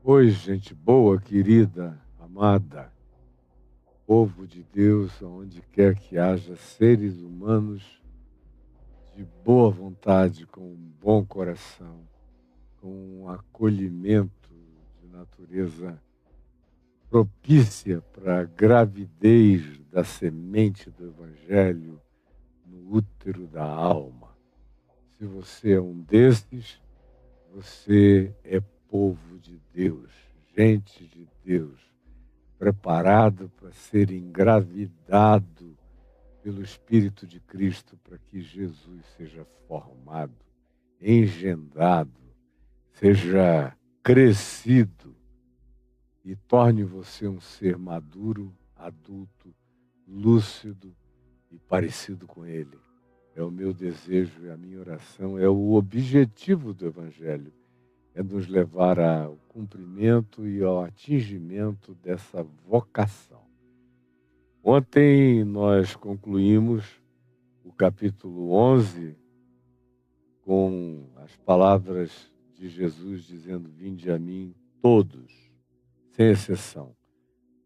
Oi, gente boa, querida, amada, povo de Deus, onde quer que haja seres humanos de boa vontade, com um bom coração, com um acolhimento de natureza propícia para a gravidez da semente do Evangelho no útero da alma. Se você é um desses, você é povo de Deus, gente de Deus, preparado para ser engravidado pelo Espírito de Cristo, para que Jesus seja formado, engendrado, seja crescido e torne você um ser maduro, adulto, lúcido e parecido com Ele. É o meu desejo, é a minha oração, é o objetivo do Evangelho, é nos levar ao cumprimento e ao atingimento dessa vocação. Ontem nós concluímos o capítulo 11 com as palavras de Jesus dizendo: vinde a mim todos, sem exceção,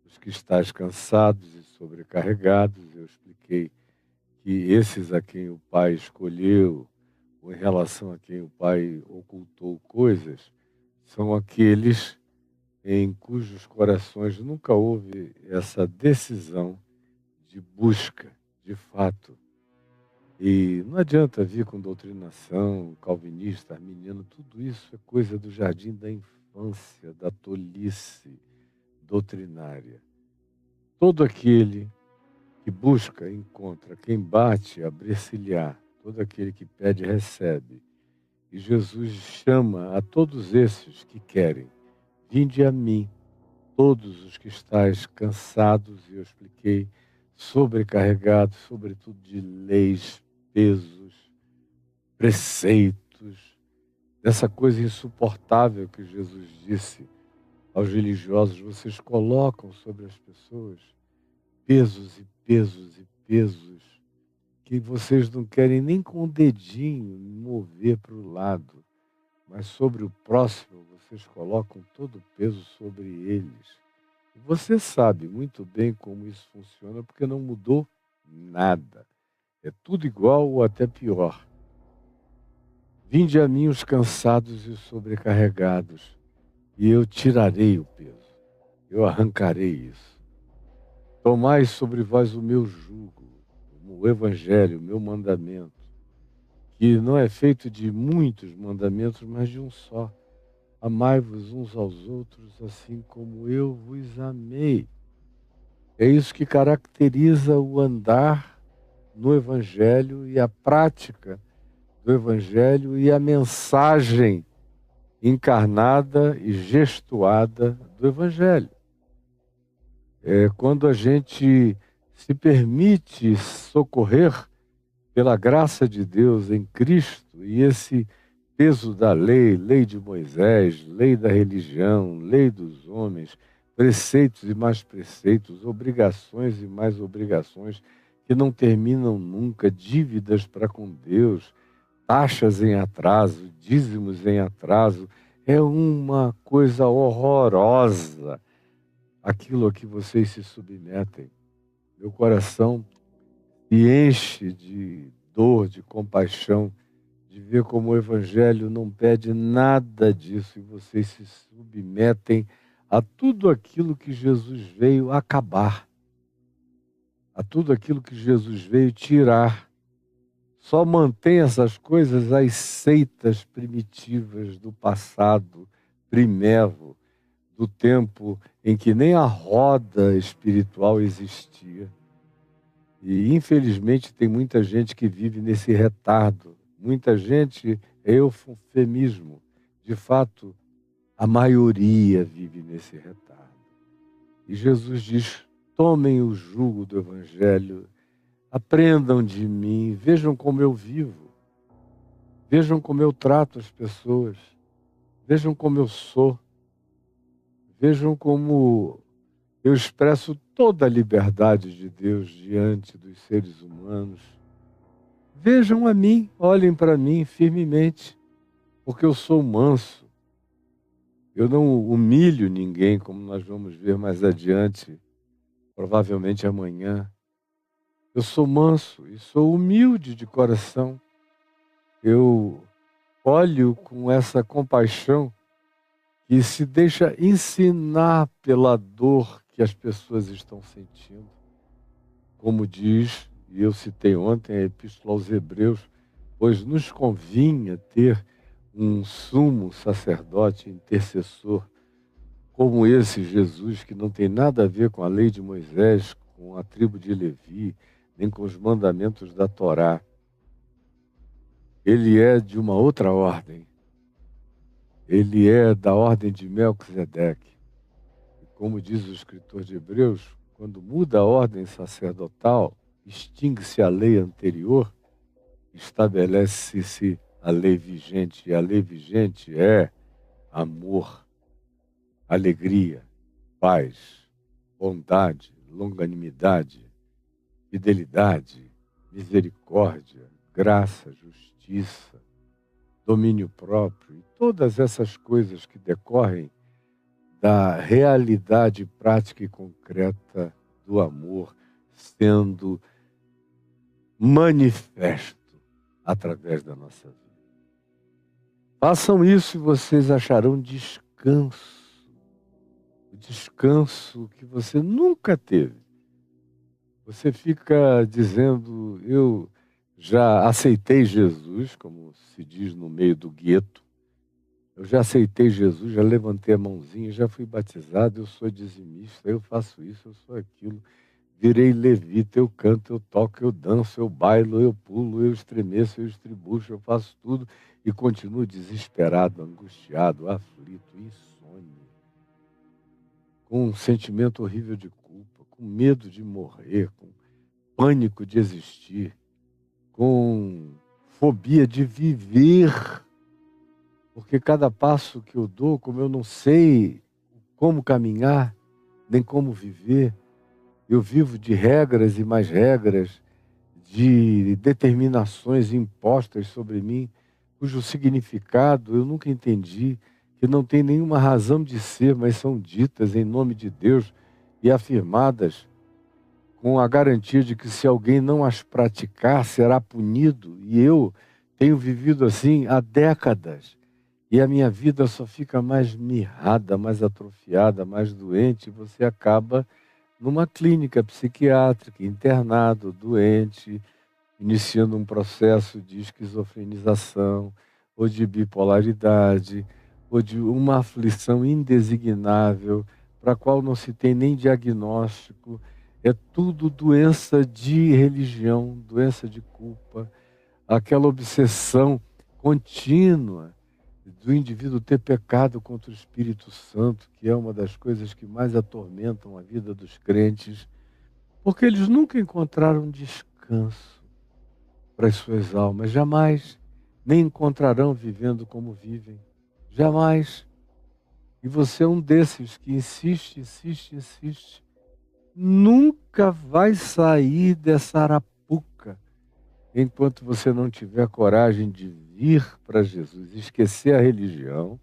os que estáis cansados e sobrecarregados. Eu expliquei que esses a quem o Pai escolheu, ou em relação a quem o Pai ocultou coisas, são aqueles em cujos corações nunca houve essa decisão de busca, de fato. E não adianta vir com doutrinação calvinista, arminiano, tudo isso é coisa do jardim da infância, da tolice doutrinária. Todo aquele que busca, encontra. Quem bate, abre-se-lhe-á. Todo aquele que pede, recebe. E Jesus chama a todos esses que querem: vinde a mim, todos os que estáis cansados, e eu expliquei, sobrecarregados, sobretudo de leis, pesos, preceitos, dessa coisa insuportável que Jesus disse aos religiosos: vocês colocam sobre as pessoas pesos e pesos e pesos que vocês não querem nem com o dedinho mover para o lado, mas sobre o próximo vocês colocam todo o peso sobre eles. Você sabe muito bem como isso funciona, porque não mudou nada. É tudo igual ou até pior. Vinde a mim os cansados e os sobrecarregados, e eu tirarei o peso. Eu arrancarei isso. Tomai sobre vós o meu jugo, o evangelho, o meu mandamento, que não é feito de muitos mandamentos, mas de um só. Amai-vos uns aos outros, assim como eu vos amei. É isso que caracteriza o andar no Evangelho e a prática do Evangelho e a mensagem encarnada e gestuada do Evangelho. É quando a gente se permite socorrer pela graça de Deus em Cristo, e esse peso da lei, lei de Moisés, lei da religião, lei dos homens, preceitos e mais preceitos, obrigações e mais obrigações que não terminam nunca, dívidas para com Deus, taxas em atraso, dízimos em atraso, é uma coisa horrorosa aquilo a que vocês se submetem. Meu coração se enche de dor, de compaixão, de ver como o Evangelho não pede nada disso e vocês se submetem a tudo aquilo que Jesus veio acabar, a tudo aquilo que Jesus veio tirar. Só mantém essas coisas as seitas primitivas do passado, primevo, do tempo em que nem a roda espiritual existia. E, infelizmente, tem muita gente que vive nesse retardo. Muita gente é eufemismo. De fato, a maioria vive nesse retardo. E Jesus diz: tomem o jugo do Evangelho, aprendam de mim, vejam como eu vivo, vejam como eu trato as pessoas, vejam como eu sou, vejam como eu expresso toda a liberdade de Deus diante dos seres humanos. Vejam a mim, olhem para mim firmemente, porque eu sou manso, Eu não humilho ninguém, como nós vamos ver mais adiante, provavelmente amanhã. Eu sou manso e sou humilde de coração. Eu olho com essa compaixão que se deixa ensinar pela dor que as pessoas estão sentindo. Como diz, e eu citei ontem a Epístola aos Hebreus, pois nos convinha ter um sumo sacerdote intercessor como esse Jesus, que não tem nada a ver com a lei de Moisés, com a tribo de Levi, nem com os mandamentos da Torá. Ele é de uma outra ordem. Ele é da ordem de Melquisedeque. E como diz o escritor de Hebreus, quando muda a ordem sacerdotal, extingue-se a lei anterior, estabelece-se a lei vigente. E a lei vigente é amor, alegria, paz, bondade, longanimidade, fidelidade, misericórdia, graça, justiça, domínio próprio e todas essas coisas que decorrem da realidade prática e concreta do amor sendo manifesto através da nossa vida. Façam isso e vocês acharão descanso. O descanso que você nunca teve. Você fica dizendo, eu já aceitei Jesus, como se diz no meio do gueto. Eu já aceitei Jesus, já levantei a mãozinha, já fui batizado, eu sou dizimista, eu faço isso, eu sou aquilo. Virei levita, eu canto, eu toco, eu danço, eu bailo, eu pulo, eu estremeço, eu estribucho, eu faço tudo e continuo desesperado, angustiado, aflito, insônia, com um sentimento horrível de culpa, com medo de morrer, com pânico de existir, com fobia de viver, porque cada passo que eu dou, como eu não sei como caminhar, nem como viver, eu vivo de regras e mais regras, de determinações impostas sobre mim, cujo significado eu nunca entendi, que não tem nenhuma razão de ser, mas são ditas em nome de Deus e afirmadas com a garantia de que se alguém não as praticar, será punido. E eu tenho vivido assim há décadas. E a minha vida só fica mais mirrada, mais atrofiada, mais doente. E você acaba numa clínica psiquiátrica, internado, doente, iniciando um processo de esquizofrenização, ou de bipolaridade, ou de uma aflição indesignável, para a qual não se tem nem diagnóstico. É tudo doença de religião, doença de culpa, aquela obsessão contínua do indivíduo ter pecado contra o Espírito Santo, que é uma das coisas que mais atormentam a vida dos crentes, porque eles nunca encontraram descanso para as suas almas, jamais, nem encontrarão vivendo como vivem, jamais. E você é um desses que insiste, insiste, insiste, nunca vai sair dessa arapuca enquanto você não tiver coragem de vir para Jesus, esquecer a religião,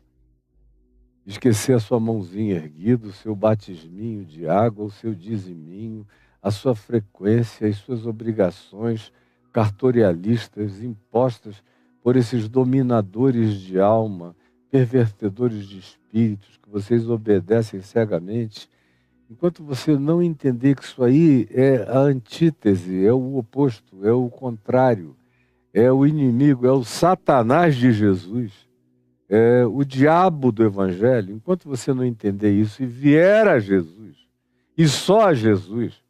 esquecer a sua mãozinha erguida, o seu batisminho de água, o seu diziminho, a sua frequência, as suas obrigações cartorialistas impostas por esses dominadores de alma, pervertedores de espíritos, que vocês obedecem cegamente. Enquanto você não entender que isso aí é a antítese, é o oposto, é o contrário, é o inimigo, é o Satanás de Jesus, é o diabo do Evangelho, enquanto você não entender isso e vier a Jesus, e só a Jesus,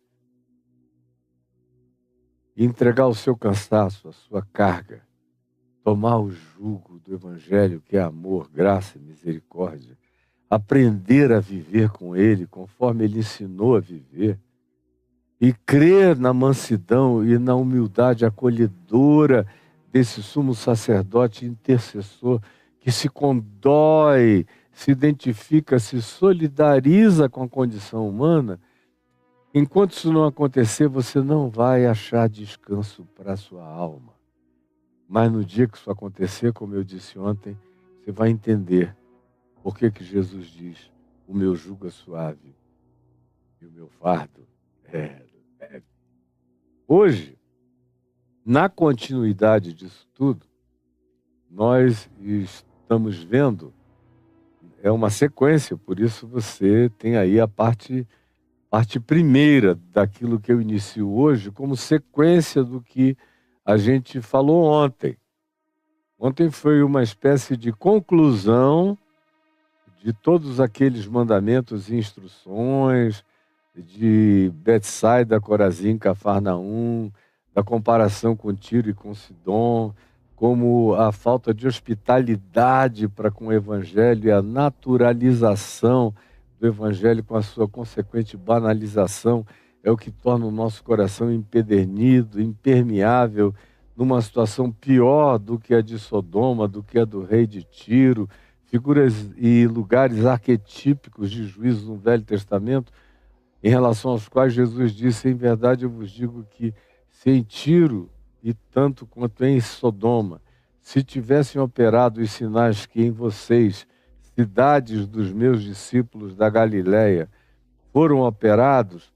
e entregar o seu cansaço, a sua carga, tomar o jugo do Evangelho, que é amor, graça e misericórdia, aprender a viver com Ele, conforme Ele ensinou a viver, e crer na mansidão e na humildade acolhedora desse sumo sacerdote intercessor, que se condói, se identifica, se solidariza com a condição humana. Enquanto isso não acontecer, você não vai achar descanso para a sua alma. Mas no dia que isso acontecer, como eu disse ontem, você vai entender Por que que Jesus diz, o meu jugo é suave e o meu fardo é leve? Hoje, na continuidade disso tudo, nós estamos vendo, é uma sequência, por isso você tem aí a parte primeira daquilo que eu inicio hoje como sequência do que a gente falou ontem. Ontem foi uma espécie de conclusão de todos aqueles mandamentos e instruções de Betsaida, Corazim, Cafarnaum, da comparação com Tiro e com Sidom, como a falta de hospitalidade para com o Evangelho e a naturalização do Evangelho com a sua consequente banalização é o que torna o nosso coração empedernido, impermeável, numa situação pior do que a de Sodoma, do que a do rei de Tiro, figuras e lugares arquetípicos de juízo no Velho Testamento, em relação aos quais Jesus disse, em verdade eu vos digo que se em Tiro e tanto quanto em Sodoma, se tivessem operado os sinais que em vocês, cidades dos meus discípulos da Galileia, foram operados,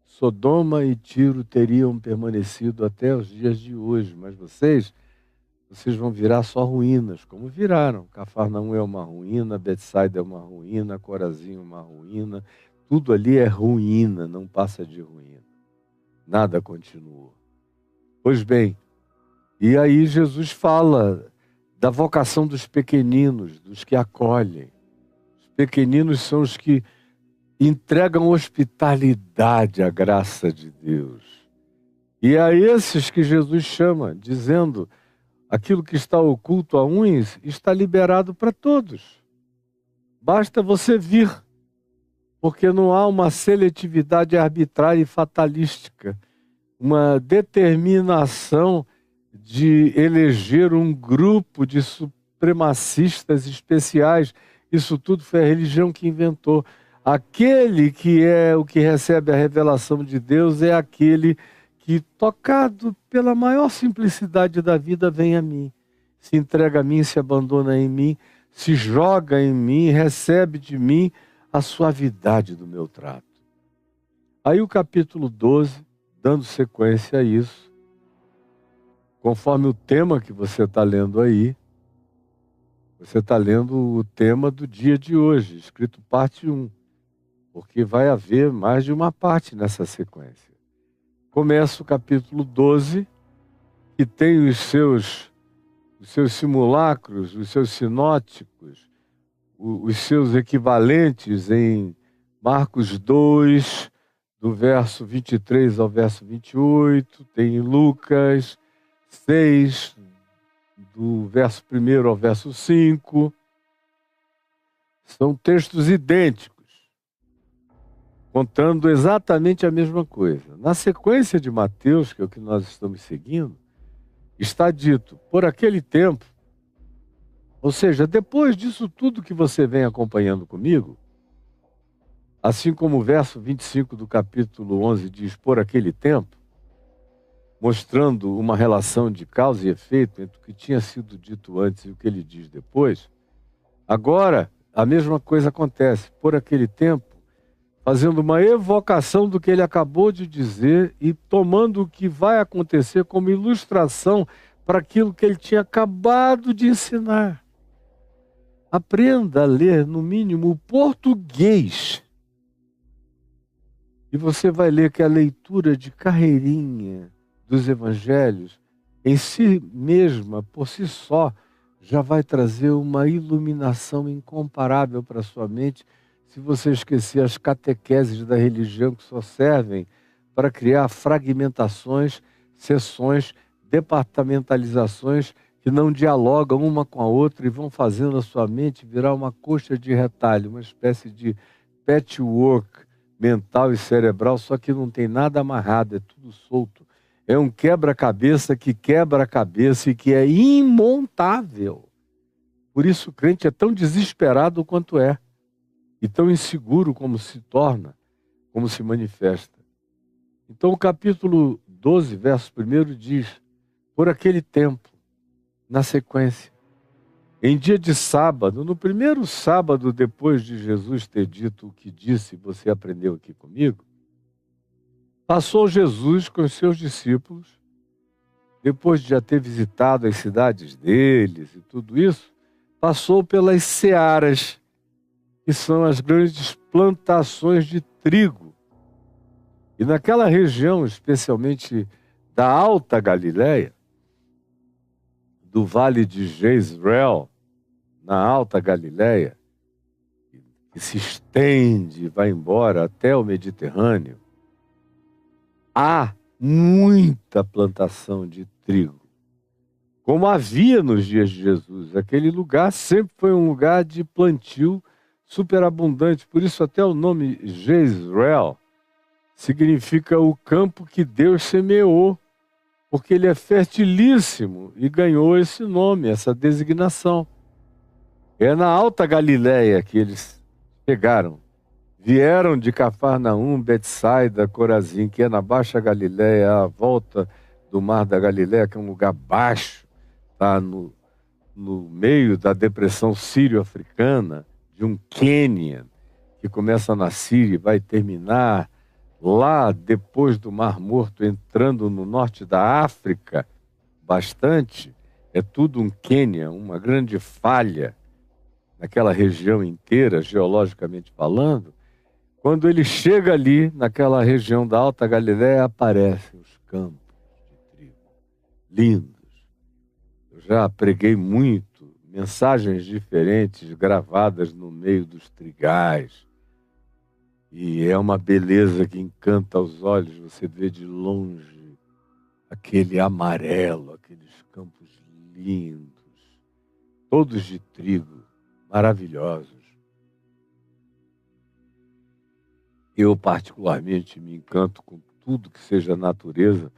Sodoma e Tiro teriam permanecido até os dias de hoje, mas vocês vão virar só ruínas, como viraram. Cafarnaum é uma ruína, Betsaida é uma ruína, Corazim é uma ruína, tudo ali é ruína, não passa de ruína. Nada continuou. Pois bem, e aí Jesus fala da vocação dos pequeninos, dos que acolhem. Os pequeninos são os que entregam hospitalidade à graça de Deus. E a esses que Jesus chama, dizendo, aquilo que está oculto a uns está liberado para todos. Basta você vir, porque não há uma seletividade arbitrária e fatalística, uma determinação de eleger um grupo de supremacistas especiais. Isso tudo foi a religião que inventou. Aquele que é o que recebe a revelação de Deus é aquele que, tocado pela maior simplicidade da vida, vem a mim, se entrega a mim, se abandona em mim, se joga em mim, recebe de mim a suavidade do meu trato. Aí o capítulo 12, dando sequência a isso, conforme o tema que você está lendo aí, você está lendo o tema do dia de hoje, escrito parte 1, porque vai haver mais de uma parte nessa sequência. Começa o capítulo 12, que tem os seus simulacros, os seus sinóticos, os seus equivalentes em Marcos 2, do verso 23 ao verso 28, tem em Lucas 6, do verso 1 ao verso 5. São textos idênticos, contando exatamente a mesma coisa. Na sequência de Mateus, que é o que nós estamos seguindo, está dito, por aquele tempo, ou seja, depois disso tudo que você vem acompanhando comigo, assim como o verso 25 do capítulo 11 diz, por aquele tempo, mostrando uma relação de causa e efeito entre o que tinha sido dito antes e o que ele diz depois, agora a mesma coisa acontece, por aquele tempo, fazendo uma evocação do que ele acabou de dizer e tomando o que vai acontecer como ilustração para aquilo que ele tinha acabado de ensinar. Aprenda a ler, no mínimo, o português. E você vai ler que a leitura de carreirinha dos evangelhos, em si mesma, por si só, já vai trazer uma iluminação incomparável para a sua mente, se você esquecer as catequeses da religião que só servem para criar fragmentações, seções, departamentalizações que não dialogam uma com a outra e vão fazendo a sua mente virar uma coxa de retalho, uma espécie de patchwork mental e cerebral, só que não tem nada amarrado, é tudo solto. É um quebra-cabeça que quebra a cabeça e que é imontável. Por isso o crente é tão desesperado quanto é. E tão inseguro como se torna, como se manifesta. Então o capítulo 12, verso 1 diz, por aquele tempo, na sequência, em dia de sábado, no primeiro sábado depois de Jesus ter dito o que disse, você aprendeu aqui comigo, passou Jesus com os seus discípulos, depois de já ter visitado as cidades deles e tudo isso, passou pelas searas, que são as grandes plantações de trigo. E naquela região, especialmente da Alta Galileia, do Vale de Jezreel, na Alta Galileia, que se estende e vai embora até o Mediterrâneo, há muita plantação de trigo. Como havia nos dias de Jesus, aquele lugar sempre foi um lugar de plantio superabundante. Por isso até o nome Jezreel significa o campo que Deus semeou, porque ele é fertilíssimo e ganhou esse nome, essa designação. É na Alta Galileia que eles chegaram. Vieram de Cafarnaum, Betsaida, Corazim, que é na Baixa Galileia, à volta do Mar da Galileia, que é um lugar baixo, está no meio da depressão sírio-africana, de um Quênia, que começa na Síria e vai terminar lá depois do Mar Morto, entrando no norte da África, bastante. É tudo um Quênia, uma grande falha naquela região inteira, geologicamente falando. Quando ele chega ali, naquela região da Alta Galileia, aparecem os campos de trigo, lindos. Eu já preguei muito, mensagens diferentes gravadas no meio dos trigais. E é uma beleza que encanta os olhos, você vê de longe aquele amarelo, aqueles campos lindos, todos de trigo, maravilhosos. Eu, particularmente, me encanto com tudo que seja natureza,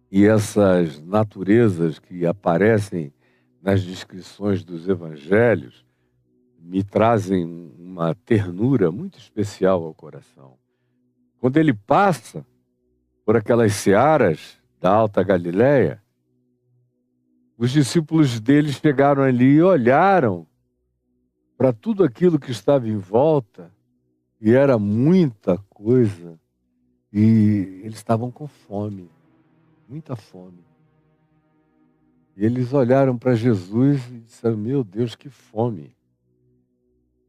e essas naturezas que aparecem nas descrições dos evangelhos me trazem uma ternura muito especial ao coração. Quando ele passa por aquelas searas da Alta Galileia, os discípulos dele chegaram ali e olharam para tudo aquilo que estava em volta, e era muita coisa, e eles estavam com fome, muita fome. E eles olharam para Jesus e disseram: meu Deus, que fome!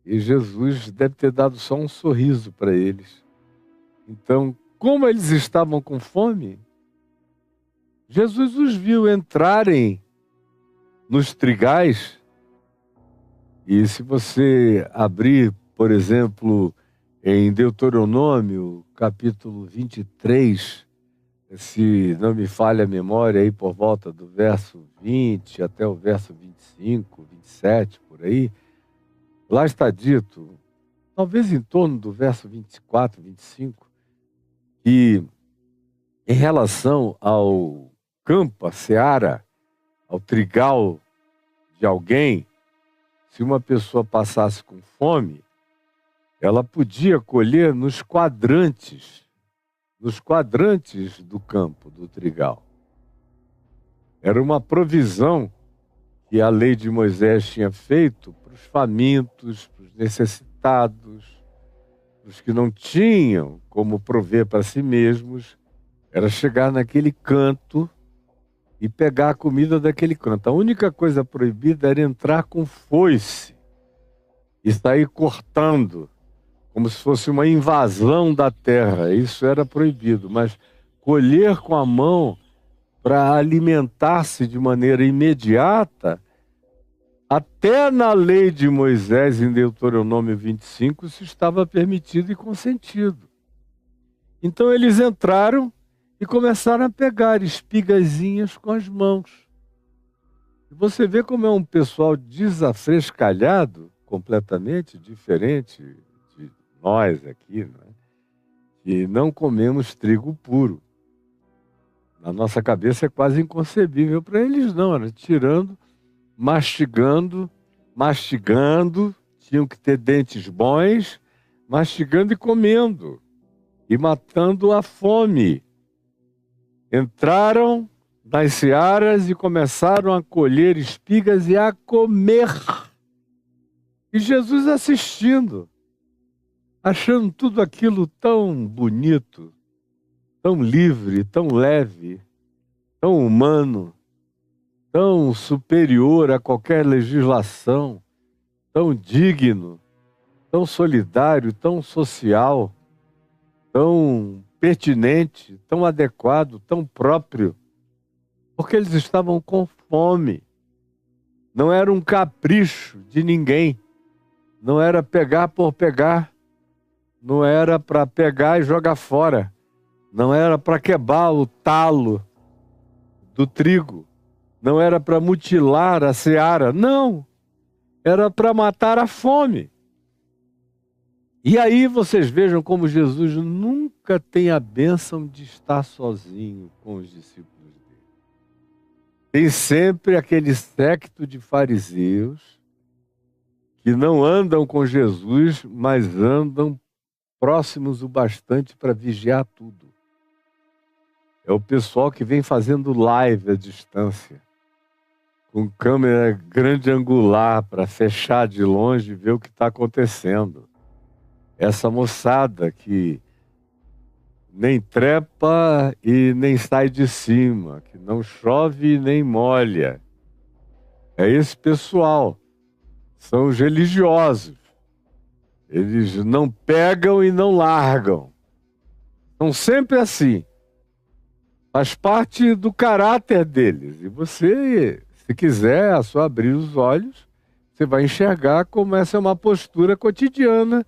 E Jesus deve ter dado só um sorriso para eles. Então, como eles estavam com fome, Jesus os viu entrarem nos trigais. E se você abrir, por exemplo, em Deuteronômio, capítulo 23, se não me falha a memória, aí por volta do verso 20 até o verso 25, 27, por aí, lá está dito, talvez em torno do verso 24, 25, que em relação ao campo, a seara, ao trigal de alguém, se uma pessoa passasse com fome, ela podia colher nos quadrantes do campo, do trigal. Era uma provisão que a lei de Moisés tinha feito para os famintos, para os necessitados, para os que não tinham como prover para si mesmos, era chegar naquele canto e pegar a comida daquele canto. A única coisa proibida era entrar com foice e sair cortando, como se fosse uma invasão da terra. Isso era proibido, mas colher com a mão para alimentar-se de maneira imediata, até na lei de Moisés, em Deuteronômio 25, isso estava permitido e consentido. Então eles entraram e começaram a pegar espigazinhas com as mãos. E você vê como é um pessoal desafrescalhado, completamente diferente de nós aqui, né? Que não comemos trigo puro. Na nossa cabeça é quase inconcebível. Para eles não, era tirando, mastigando, tinham que ter dentes bons, mastigando e comendo, e matando a fome. Entraram, das searas e começaram a colher espigas e a comer. E Jesus assistindo, achando tudo aquilo tão bonito, tão livre, tão leve, tão humano, tão superior a qualquer legislação, tão digno, tão solidário, tão social, tão pertinente, tão adequado, tão próprio, porque eles estavam com fome. Não era um capricho de ninguém, não era pegar por pegar, não era para pegar e jogar fora, não era para quebrar o talo do trigo, não era para mutilar a seara, não, era para matar a fome. E aí vocês vejam como Jesus nunca tem a bênção de estar sozinho com os discípulos dele. Tem sempre aquele séquito de fariseus que não andam com Jesus, mas andam próximos o bastante para vigiar tudo. É o pessoal que vem fazendo live à distância, com câmera grande angular para fechar de longe e ver o que está acontecendo. Essa moçada que nem trepa e nem sai de cima, que não chove e nem molha. É esse pessoal. São os religiosos. Eles não pegam e não largam. São sempre assim. Faz parte do caráter deles. E você, se quiser, é só abrir os olhos, você vai enxergar como essa é uma postura cotidiana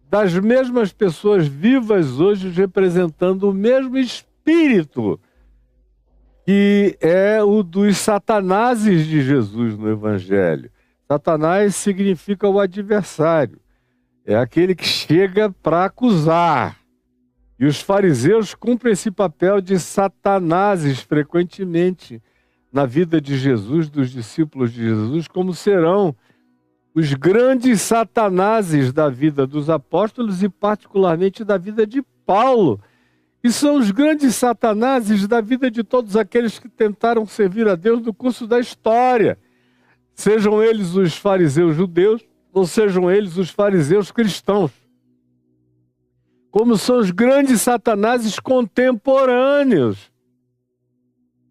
das mesmas pessoas vivas hoje representando o mesmo espírito que é o dos satanases de Jesus no Evangelho. Satanás significa o adversário. É aquele que chega para acusar. E os fariseus cumprem esse papel de satanases frequentemente na vida de Jesus, dos discípulos de Jesus, como serão os grandes satanases da vida dos apóstolos e particularmente da vida de Paulo. E são os grandes satanases da vida de todos aqueles que tentaram servir a Deus no curso da história. Sejam eles os fariseus judeus ou sejam eles os fariseus cristãos. Como são os grandes satanases contemporâneos.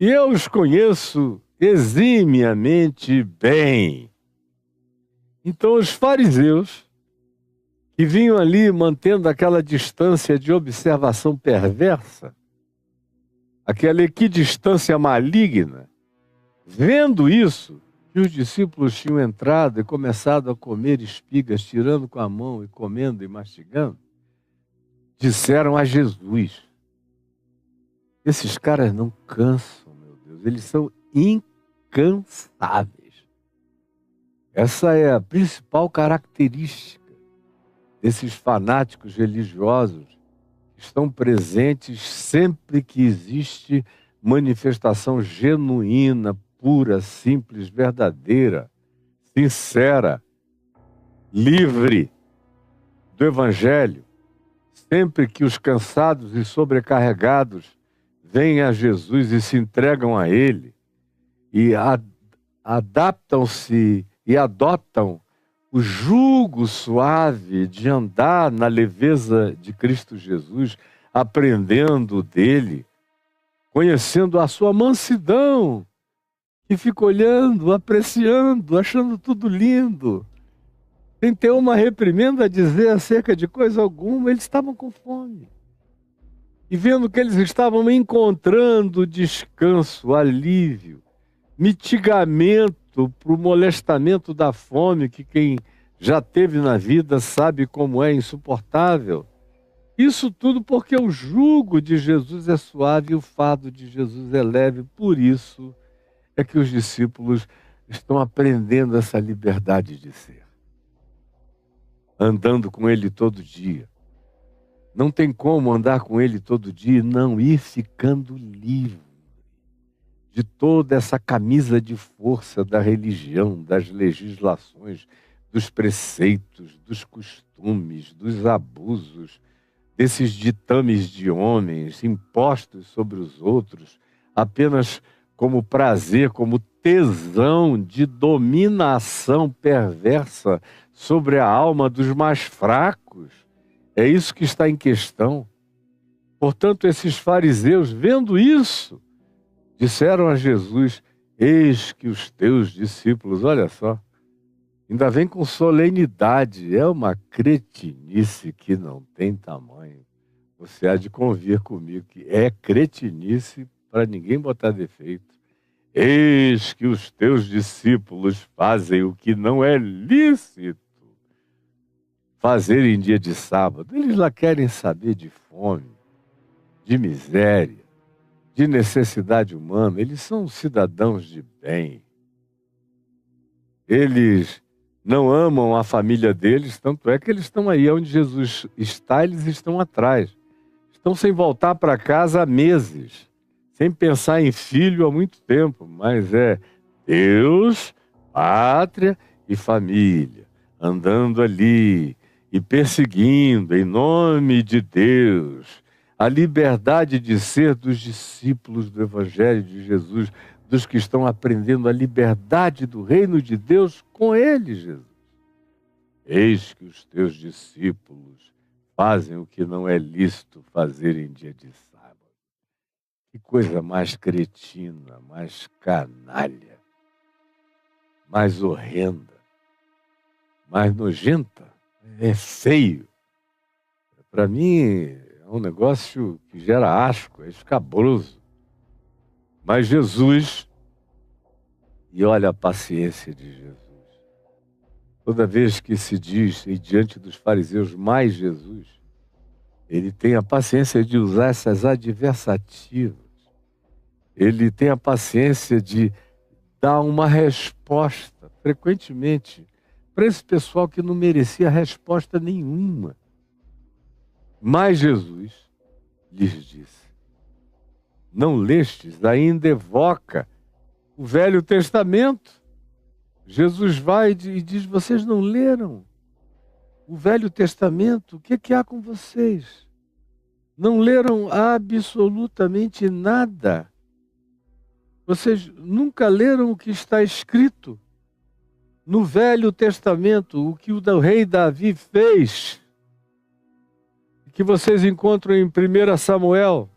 E eu os conheço eximiamente bem. Então os fariseus, que vinham ali mantendo aquela distância de observação perversa, aquela equidistância maligna, vendo isso, que os discípulos tinham entrado e começado a comer espigas, tirando com a mão e comendo e mastigando, disseram a Jesus: esses caras não cansam, meu Deus, eles são incansáveis. Essa é a principal característica desses fanáticos religiosos que estão presentes sempre que existe manifestação genuína, pura, simples, verdadeira, sincera, livre do Evangelho. Sempre que os cansados e sobrecarregados vêm a Jesus e se entregam a Ele e adaptam-se e adotam o jugo suave de andar na leveza de Cristo Jesus, aprendendo dele, conhecendo a sua mansidão, que fica olhando, apreciando, achando tudo lindo, sem ter uma reprimenda a dizer acerca de coisa alguma. Eles estavam com fome. E vendo que eles estavam encontrando descanso, alívio, mitigamento para o molestamento da fome, que quem já teve na vida sabe como é insuportável. Isso tudo porque o jugo de Jesus é suave e o fardo de Jesus é leve. Por isso é que os discípulos estão aprendendo essa liberdade de ser, andando com Ele todo dia. Não tem como andar com Ele todo dia e não ir ficando livre de toda essa camisa de força da religião, das legislações, dos preceitos, dos costumes, dos abusos, desses ditames de homens impostos sobre os outros, apenas como prazer, como tesão de dominação perversa sobre a alma dos mais fracos. É isso que está em questão. Portanto, esses fariseus, vendo isso, disseram a Jesus: eis que os teus discípulos, olha só, ainda vem com solenidade, é uma cretinice que não tem tamanho. Você há de convir comigo que é cretinice para ninguém botar defeito. Eis que os teus discípulos fazem o que não é lícito fazer em dia de sábado. Eles lá querem saber de fome, de miséria, de necessidade humana. Eles são cidadãos de bem. Eles não amam a família deles, tanto é que eles estão aí onde Jesus está, eles estão atrás. Estão sem voltar para casa há meses, sem pensar em filho há muito tempo, mas é Deus, pátria e família, andando ali e perseguindo em nome de Deus a liberdade de ser dos discípulos do Evangelho de Jesus, dos que estão aprendendo a liberdade do reino de Deus com ele, Jesus. Eis que os teus discípulos fazem o que não é lícito fazer em dia de sábado. Que coisa mais cretina, mais canalha, mais horrenda, mais nojenta. É feio. Para mim é um negócio que gera asco, é escabroso. Mas Jesus, e olha a paciência de Jesus. Toda vez que se diz, e diante dos fariseus, mais Jesus, ele tem a paciência de usar essas adversativas. Ele tem a paciência de dar uma resposta, frequentemente, para esse pessoal que não merecia resposta nenhuma. Mas Jesus lhes disse: não lestes, ainda evoca o Velho Testamento. Jesus vai e diz: vocês não leram o Velho Testamento? O que há com vocês? Não leram absolutamente nada. Vocês nunca leram o que está escrito no Velho Testamento, o que o rei Davi fez, que vocês encontram em 1 Samuel,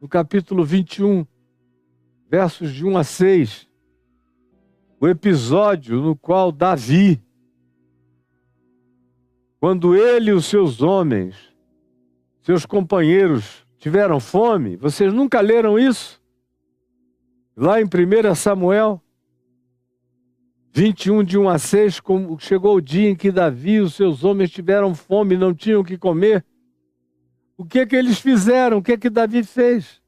no capítulo 21, versos de 1 a 6. O episódio no qual Davi, quando ele e os seus homens, seus companheiros, tiveram fome, vocês nunca leram isso? Lá em 1 Samuel 21, de 1 a 6, chegou o dia em que Davi e os seus homens tiveram fome e não tinham o que comer. O que eles fizeram? O que Davi fez?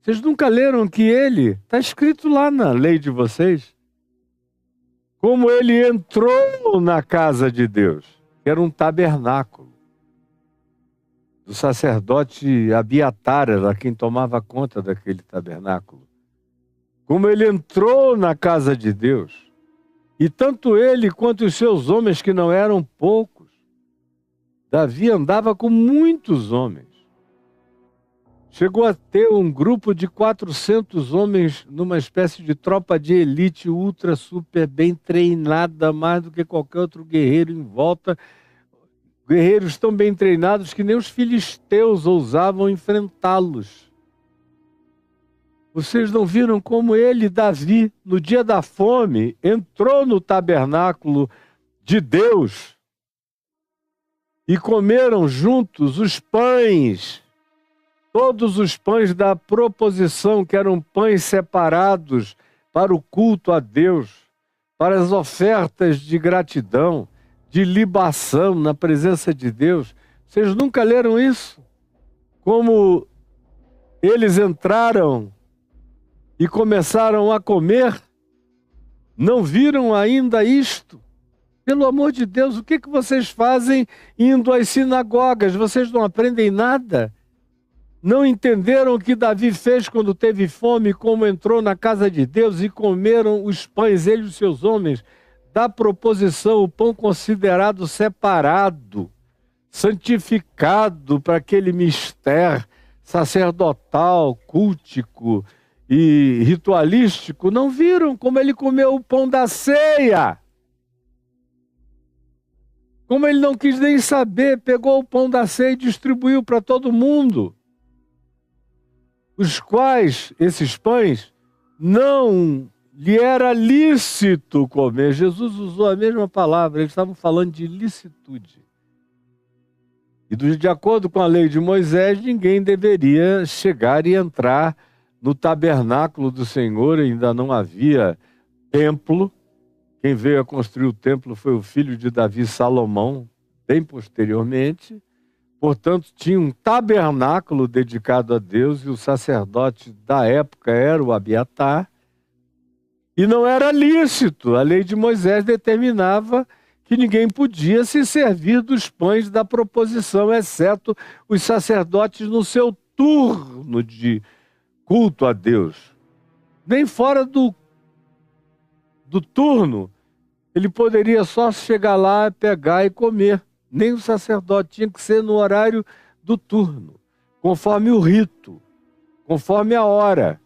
Vocês nunca leram que ele, está escrito lá na lei de vocês, como ele entrou na casa de Deus, que era um tabernáculo. O sacerdote Abiatar era quem tomava conta daquele tabernáculo. Como ele entrou na casa de Deus, e tanto ele quanto os seus homens, que não eram poucos, Davi andava com muitos homens. Chegou a ter um grupo de 400 homens numa espécie de tropa de elite ultra, super bem treinada, mais do que qualquer outro guerreiro em volta. Guerreiros tão bem treinados que nem os filisteus ousavam enfrentá-los. Vocês não viram como ele, Davi, no dia da fome, entrou no tabernáculo de Deus e comeram juntos os pães, todos os pães da proposição, que eram pães separados para o culto a Deus, para as ofertas de gratidão, de libação na presença de Deus. Vocês nunca leram isso? Como eles entraram e começaram a comer? Não viram ainda isto? Pelo amor de Deus, o que vocês fazem indo às sinagogas? Vocês não aprendem nada? Não entenderam o que Davi fez quando teve fome, como entrou na casa de Deus e comeram os pães, ele e os seus homens, da proposição, o pão considerado separado, santificado para aquele mistério sacerdotal, cultico e ritualístico, não viram como ele comeu o pão da ceia. Como ele não quis nem saber, pegou o pão da ceia e distribuiu para todo mundo. Os quais, esses pães, não lhe era lícito comer. Jesus usou a mesma palavra, eles estavam falando de licitude. E de acordo com a lei de Moisés, ninguém deveria chegar e entrar no tabernáculo do Senhor, ainda não havia templo. Quem veio a construir o templo foi o filho de Davi, Salomão, bem posteriormente. Portanto, tinha um tabernáculo dedicado a Deus e o sacerdote da época era o Abiatar. E não era lícito. A lei de Moisés determinava que ninguém podia se servir dos pães da proposição, exceto os sacerdotes no seu turno de culto a Deus. Nem fora do turno, ele poderia só chegar lá, pegar e comer. Nem o sacerdote, tinha que ser no horário do turno, conforme o rito, conforme a hora.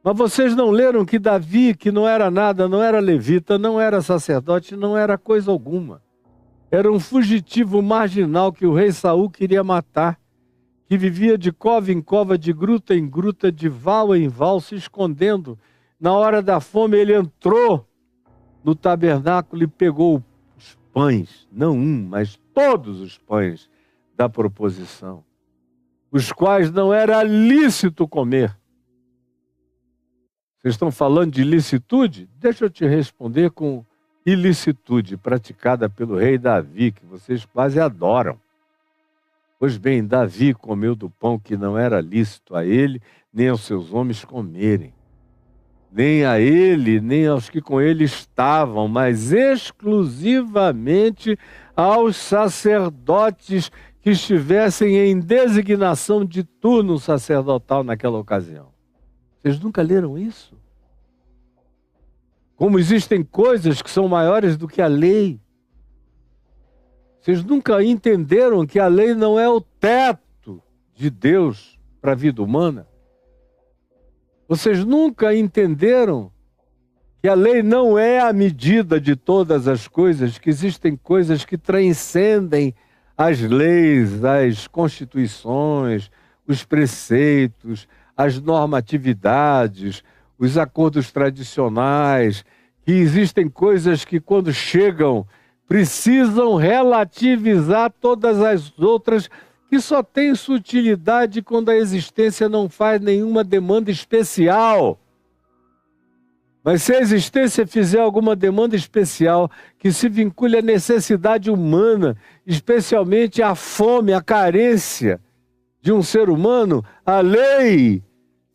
Mas vocês não leram que Davi, que não era nada, não era levita, não era sacerdote, não era coisa alguma. Era um fugitivo marginal que o rei Saul queria matar, que vivia de cova em cova, de gruta em gruta, de val em val, se escondendo. Na hora da fome ele entrou no tabernáculo e pegou os pães, não um, mas todos os pães da proposição, os quais não era lícito comer. Vocês estão falando de licitude? Deixa eu te responder com ilicitude praticada pelo rei Davi, que vocês quase adoram. Pois bem, Davi comeu do pão que não era lícito a ele, nem aos seus homens comerem. Nem a ele, nem aos que com ele estavam, mas exclusivamente aos sacerdotes que estivessem em designação de turno sacerdotal naquela ocasião. Vocês nunca leram isso? Como existem coisas que são maiores do que a lei. Vocês nunca entenderam que a lei não é o teto de Deus para a vida humana? Vocês nunca entenderam que a lei não é a medida de todas as coisas, que existem coisas que transcendem as leis, as constituições, os preceitos, as normatividades, os acordos tradicionais, que existem coisas que quando chegam precisam relativizar todas as outras, que só tem sutilidade quando a existência não faz nenhuma demanda especial. Mas se a existência fizer alguma demanda especial que se vincule à necessidade humana, especialmente à fome, à carência de um ser humano, a lei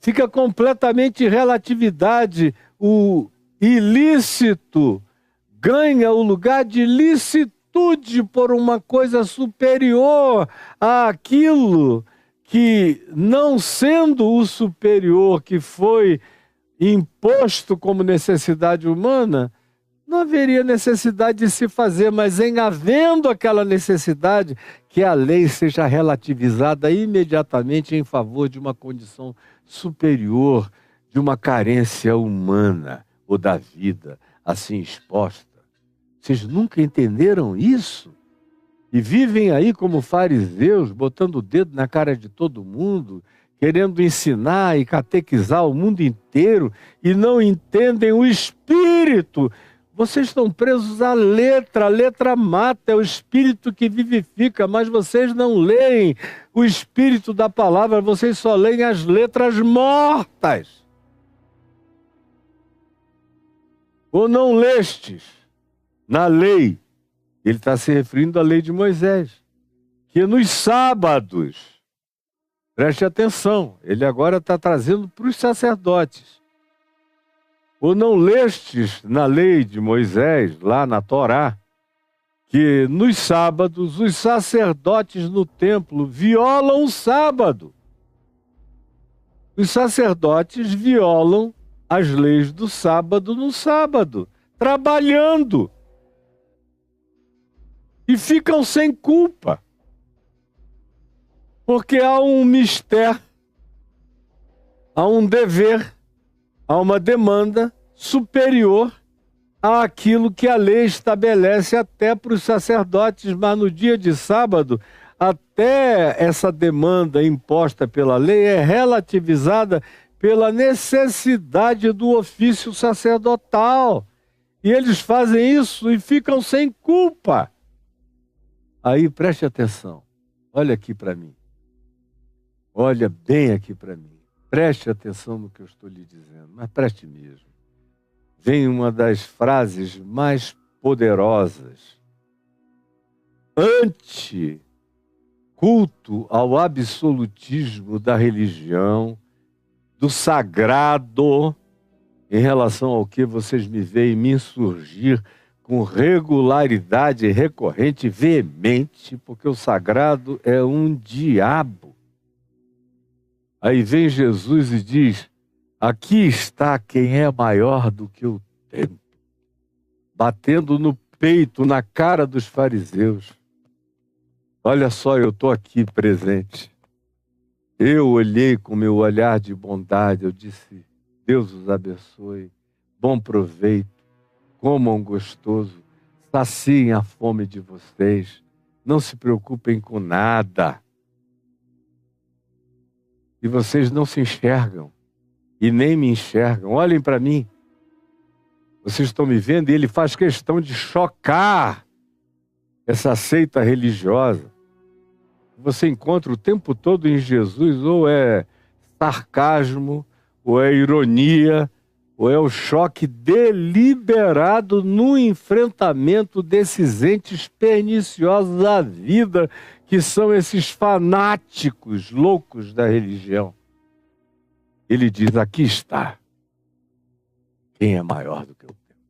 fica completamente relatividade. O ilícito ganha o lugar de licitude por uma coisa superior àquilo que, não sendo o superior que foi imposto como necessidade humana, não haveria necessidade de se fazer, mas em havendo aquela necessidade, que a lei seja relativizada imediatamente em favor de uma condição superior, de uma carência humana ou da vida assim exposta. Vocês nunca entenderam isso? E vivem aí como fariseus, botando o dedo na cara de todo mundo, querendo ensinar e catequizar o mundo inteiro, e não entendem o espírito. Vocês estão presos à letra, a letra mata, é o espírito que vivifica, mas vocês não leem o espírito da palavra, vocês só leem as letras mortas. Ou não lestes na lei, ele está se referindo à lei de Moisés, que nos sábados, preste atenção, ele agora está trazendo para os sacerdotes. Ou não lestes na lei de Moisés, lá na Torá, que nos sábados os sacerdotes no templo violam o sábado. Os sacerdotes violam as leis do sábado no sábado, trabalhando. E ficam sem culpa. Porque há um mistério há um dever, há uma demanda superior àquilo que a lei estabelece até para os sacerdotes, mas no dia de sábado, até essa demanda imposta pela lei é relativizada pela necessidade do ofício sacerdotal. E eles fazem isso e ficam sem culpa. Aí preste atenção, olha aqui para mim. Olha bem aqui para mim. Preste atenção no que eu estou lhe dizendo, mas preste mesmo. Vem uma das frases mais poderosas. Anti-culto ao absolutismo da religião, do sagrado, em relação ao que vocês me veem me insurgir com regularidade recorrente e veemente, porque o sagrado é um diabo. Aí vem Jesus e diz: aqui está quem é maior do que o templo, batendo no peito, na cara dos fariseus. Olha só, eu estou aqui presente. Eu olhei com meu olhar de bondade, eu disse: Deus os abençoe, bom proveito, comam gostoso, saciem a fome de vocês, não se preocupem com nada. E vocês não se enxergam, e nem me enxergam. Olhem para mim. Vocês estão me vendo e ele faz questão de chocar essa seita religiosa. Você encontra o tempo todo em Jesus, ou é sarcasmo, ou é ironia, ou é o choque deliberado no enfrentamento desses entes perniciosos da vida, que são esses fanáticos loucos da religião. Ele diz: aqui está quem é maior do que o templo.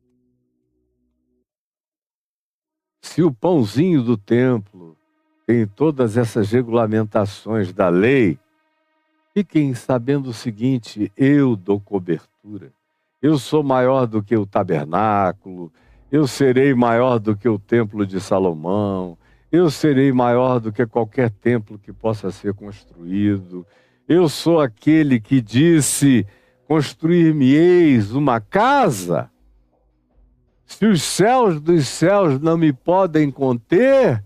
Se o pãozinho do templo tem todas essas regulamentações da lei, fiquem sabendo o seguinte: eu dou cobertura. Eu sou maior do que o tabernáculo, eu serei maior do que o templo de Salomão, eu serei maior do que qualquer templo que possa ser construído. Eu sou aquele que disse: construir-me-eis uma casa. Se os céus dos céus não me podem conter,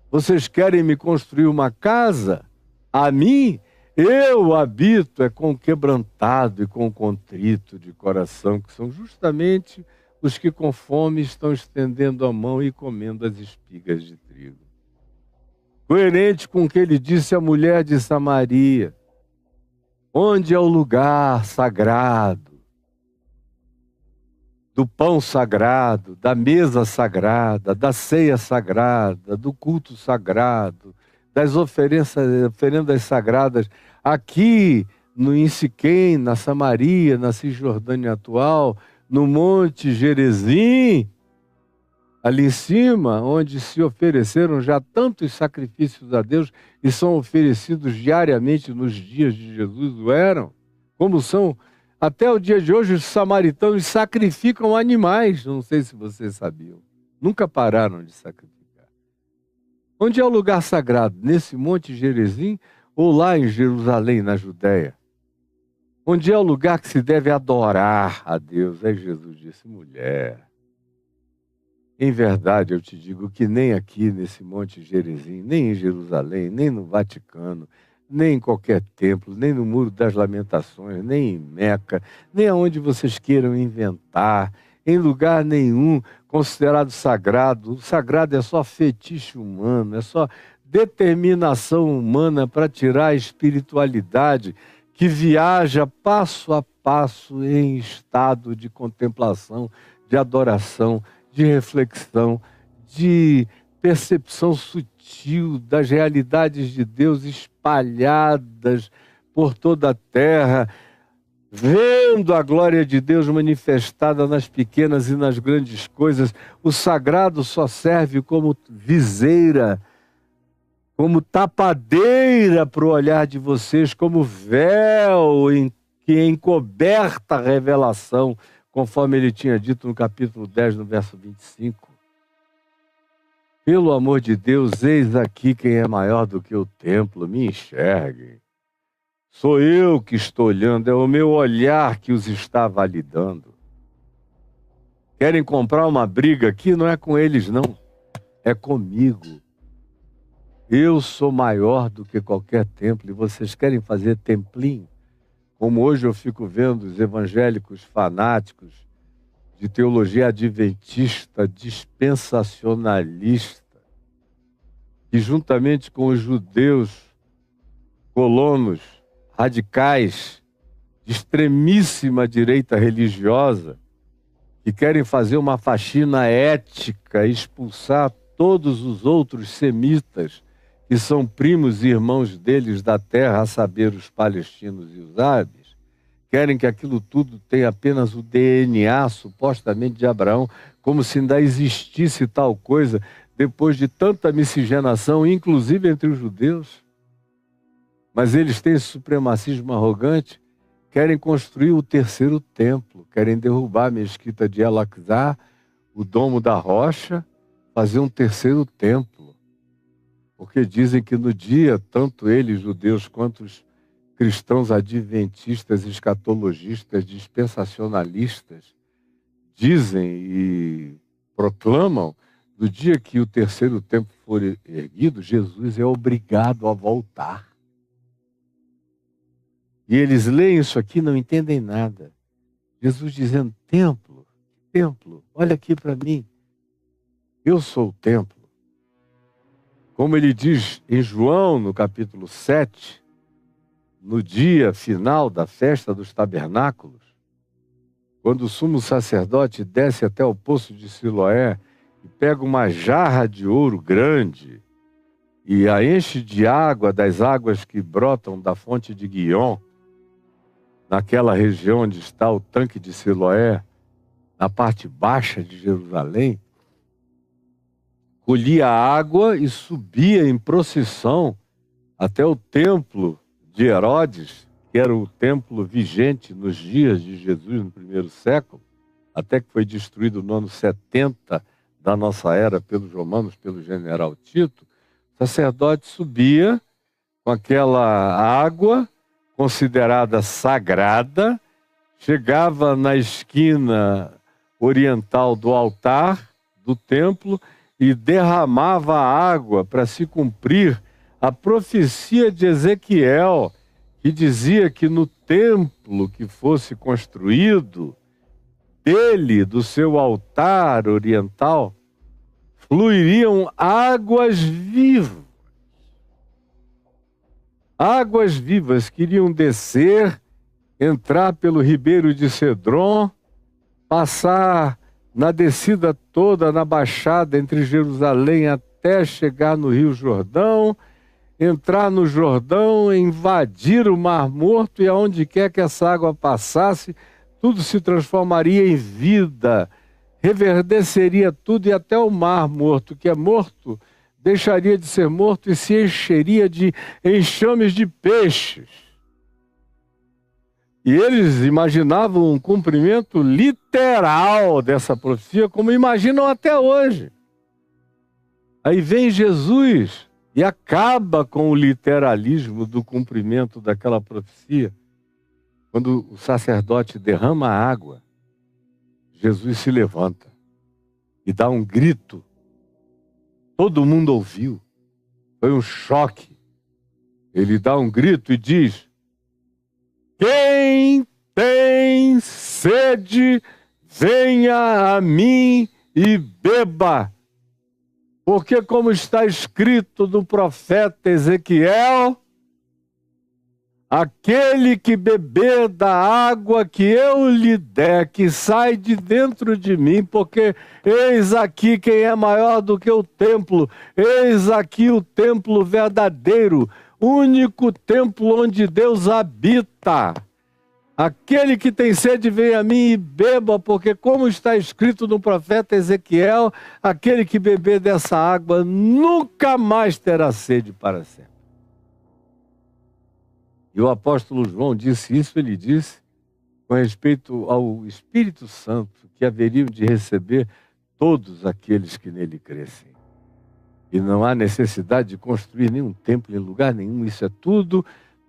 vocês querem me construir uma casa? A mim, eu habito com o quebrantado e com o contrito de coração, que são justamente os que com fome estão estendendo a mão e comendo as espigas de trigo. Coerente com o que ele disse à mulher de Samaria: onde é o lugar sagrado, do pão sagrado, da mesa sagrada, da ceia sagrada, do culto sagrado, das oferendas sagradas, aqui em Siquém, na Samaria, na Cisjordânia atual, no Monte Gerizim, ali em cima, onde se ofereceram já tantos sacrifícios a Deus e são oferecidos diariamente nos dias de Jesus, o eram, como são até o dia de hoje. Os samaritanos sacrificam animais, não sei se vocês sabiam, nunca pararam de sacrificar. Onde é o lugar sagrado? Nesse Monte Gerizim ou lá em Jerusalém, na Judéia? Onde é o lugar que se deve adorar a Deus? Aí Jesus disse: mulher, em verdade eu te digo que nem aqui nesse Monte Gerizim, nem em Jerusalém, nem no Vaticano, nem em qualquer templo, nem no Muro das Lamentações, nem em Meca, nem aonde vocês queiram inventar, em lugar nenhum considerado sagrado. O sagrado é só fetiche humano, é só determinação humana para tirar a espiritualidade que viaja passo a passo em estado de contemplação, de adoração, de reflexão, de percepção sutil das realidades de Deus espalhadas por toda a terra, vendo a glória de Deus manifestada nas pequenas e nas grandes coisas. O sagrado só serve como viseira, como tapadeira para o olhar de vocês, como véu que encoberta a revelação, conforme ele tinha dito no capítulo 10, no verso 25. Pelo amor de Deus, eis aqui quem é maior do que o templo, me enxerguem. Sou eu que estou olhando, é o meu olhar que os está validando. Querem comprar uma briga aqui? Não é com eles, não. É comigo. Eu sou maior do que qualquer templo e vocês querem fazer templinho? Como hoje eu fico vendo os evangélicos fanáticos de teologia adventista, dispensacionalista, que juntamente com os judeus colonos radicais de extremíssima direita religiosa, que querem fazer uma faxina ética, expulsar todos os outros semitas, que são primos e irmãos deles da terra, a saber, os palestinos e os árabes, querem que aquilo tudo tenha apenas o DNA, supostamente, de Abraão, como se ainda existisse tal coisa, depois de tanta miscigenação, inclusive entre os judeus. Mas eles têm esse supremacismo arrogante, querem construir o terceiro templo, querem derrubar a mesquita de El-Aqsa, o Domo da Rocha, fazer um terceiro templo. Porque dizem que no dia, tanto eles, judeus, quanto os cristãos adventistas, escatologistas, dispensacionalistas, dizem e proclamam, no dia que o terceiro templo for erguido, Jesus é obrigado a voltar. E eles leem isso aqui e não entendem nada. Jesus dizendo, templo, olha aqui para mim. Eu sou o templo. Como ele diz em João, no capítulo 7, no dia final da festa dos tabernáculos, quando o sumo sacerdote desce até o poço de Siloé e pega uma jarra de ouro grande e a enche de água das águas que brotam da fonte de Guion, naquela região onde está o tanque de Siloé, na parte baixa de Jerusalém, colhia água e subia em procissão até o templo de Herodes, que era o templo vigente nos dias de Jesus no primeiro século, até que foi destruído no ano 70 da nossa era pelos romanos, pelo general Tito. O sacerdote subia com aquela água considerada sagrada, chegava na esquina oriental do altar do templo e derramava água para se cumprir a profecia de Ezequiel, que dizia que no templo que fosse construído, dele, do seu altar oriental, fluiriam águas vivas. Águas vivas que iriam descer, entrar pelo ribeiro de Cedron, passar na descida toda, na baixada entre Jerusalém até chegar no Rio Jordão, entrar no Jordão, invadir o Mar Morto e aonde quer que essa água passasse, tudo se transformaria em vida, reverdeceria tudo e até o Mar Morto, que é morto, deixaria de ser morto e se encheria de enxames de peixes. E eles imaginavam um cumprimento literal dessa profecia, como imaginam até hoje. Aí vem Jesus e acaba com o literalismo do cumprimento daquela profecia. Quando o sacerdote derrama a água, Jesus se levanta e dá um grito. Todo mundo ouviu. Foi um choque. Ele dá um grito e diz: quem tem sede, venha a mim e beba. Porque como está escrito no profeta Ezequiel, aquele que beber da água que eu lhe der, que sai de dentro de mim, porque eis aqui quem é maior do que o templo, eis aqui o templo verdadeiro, único templo onde Deus habita. Aquele que tem sede, venha a mim e beba, porque como está escrito no profeta Ezequiel, aquele que beber dessa água nunca mais terá sede para sempre. E o apóstolo João disse isso, ele disse com respeito ao Espírito Santo, que haveriam de receber todos aqueles que nele crescem. E não há necessidade de construir nenhum templo em lugar nenhum, isso é tudo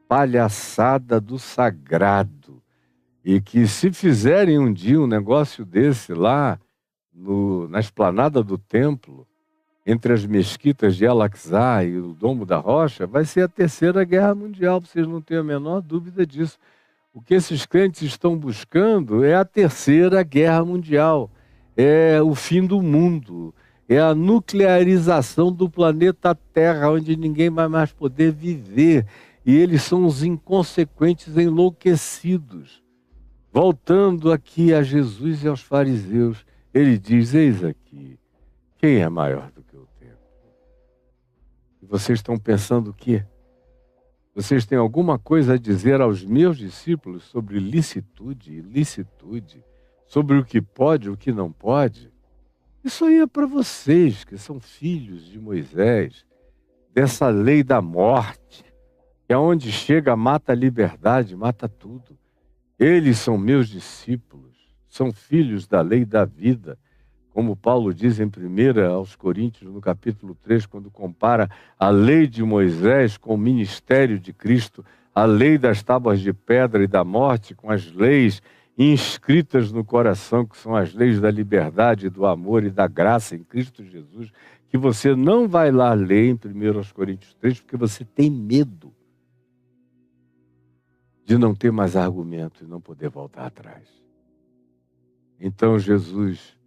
palhaçada do sagrado. E que se fizerem um dia um negócio desse lá na esplanada do templo, entre as mesquitas de Al-Aqsa e o Domo da Rocha, vai ser a Terceira Guerra Mundial, vocês não têm a menor dúvida disso. O que esses crentes estão buscando é a Terceira Guerra Mundial, é o fim do mundo, é a nuclearização do planeta Terra, onde ninguém vai mais poder viver. E eles são os inconsequentes enlouquecidos. Voltando aqui a Jesus e aos fariseus, ele diz: eis aqui, quem é maior do que o templo? E vocês estão pensando o quê? Vocês têm alguma coisa a dizer aos meus discípulos sobre licitude e ilicitude, sobre o que pode e o que não pode? Isso aí é para vocês, que são filhos de Moisés, dessa lei da morte, que é onde chega, mata a liberdade, mata tudo. Eles são meus discípulos, são filhos da lei da vida, como Paulo diz em 1 aos Coríntios, no capítulo 3, quando compara a lei de Moisés com o ministério de Cristo, a lei das tábuas de pedra e da morte, com as leis inscritas no coração, que são as leis da liberdade, do amor e da graça em Cristo Jesus, que você não vai lá ler em 1 aos Coríntios 3, porque você tem medo de não ter mais argumento e não poder voltar atrás. Então Jesus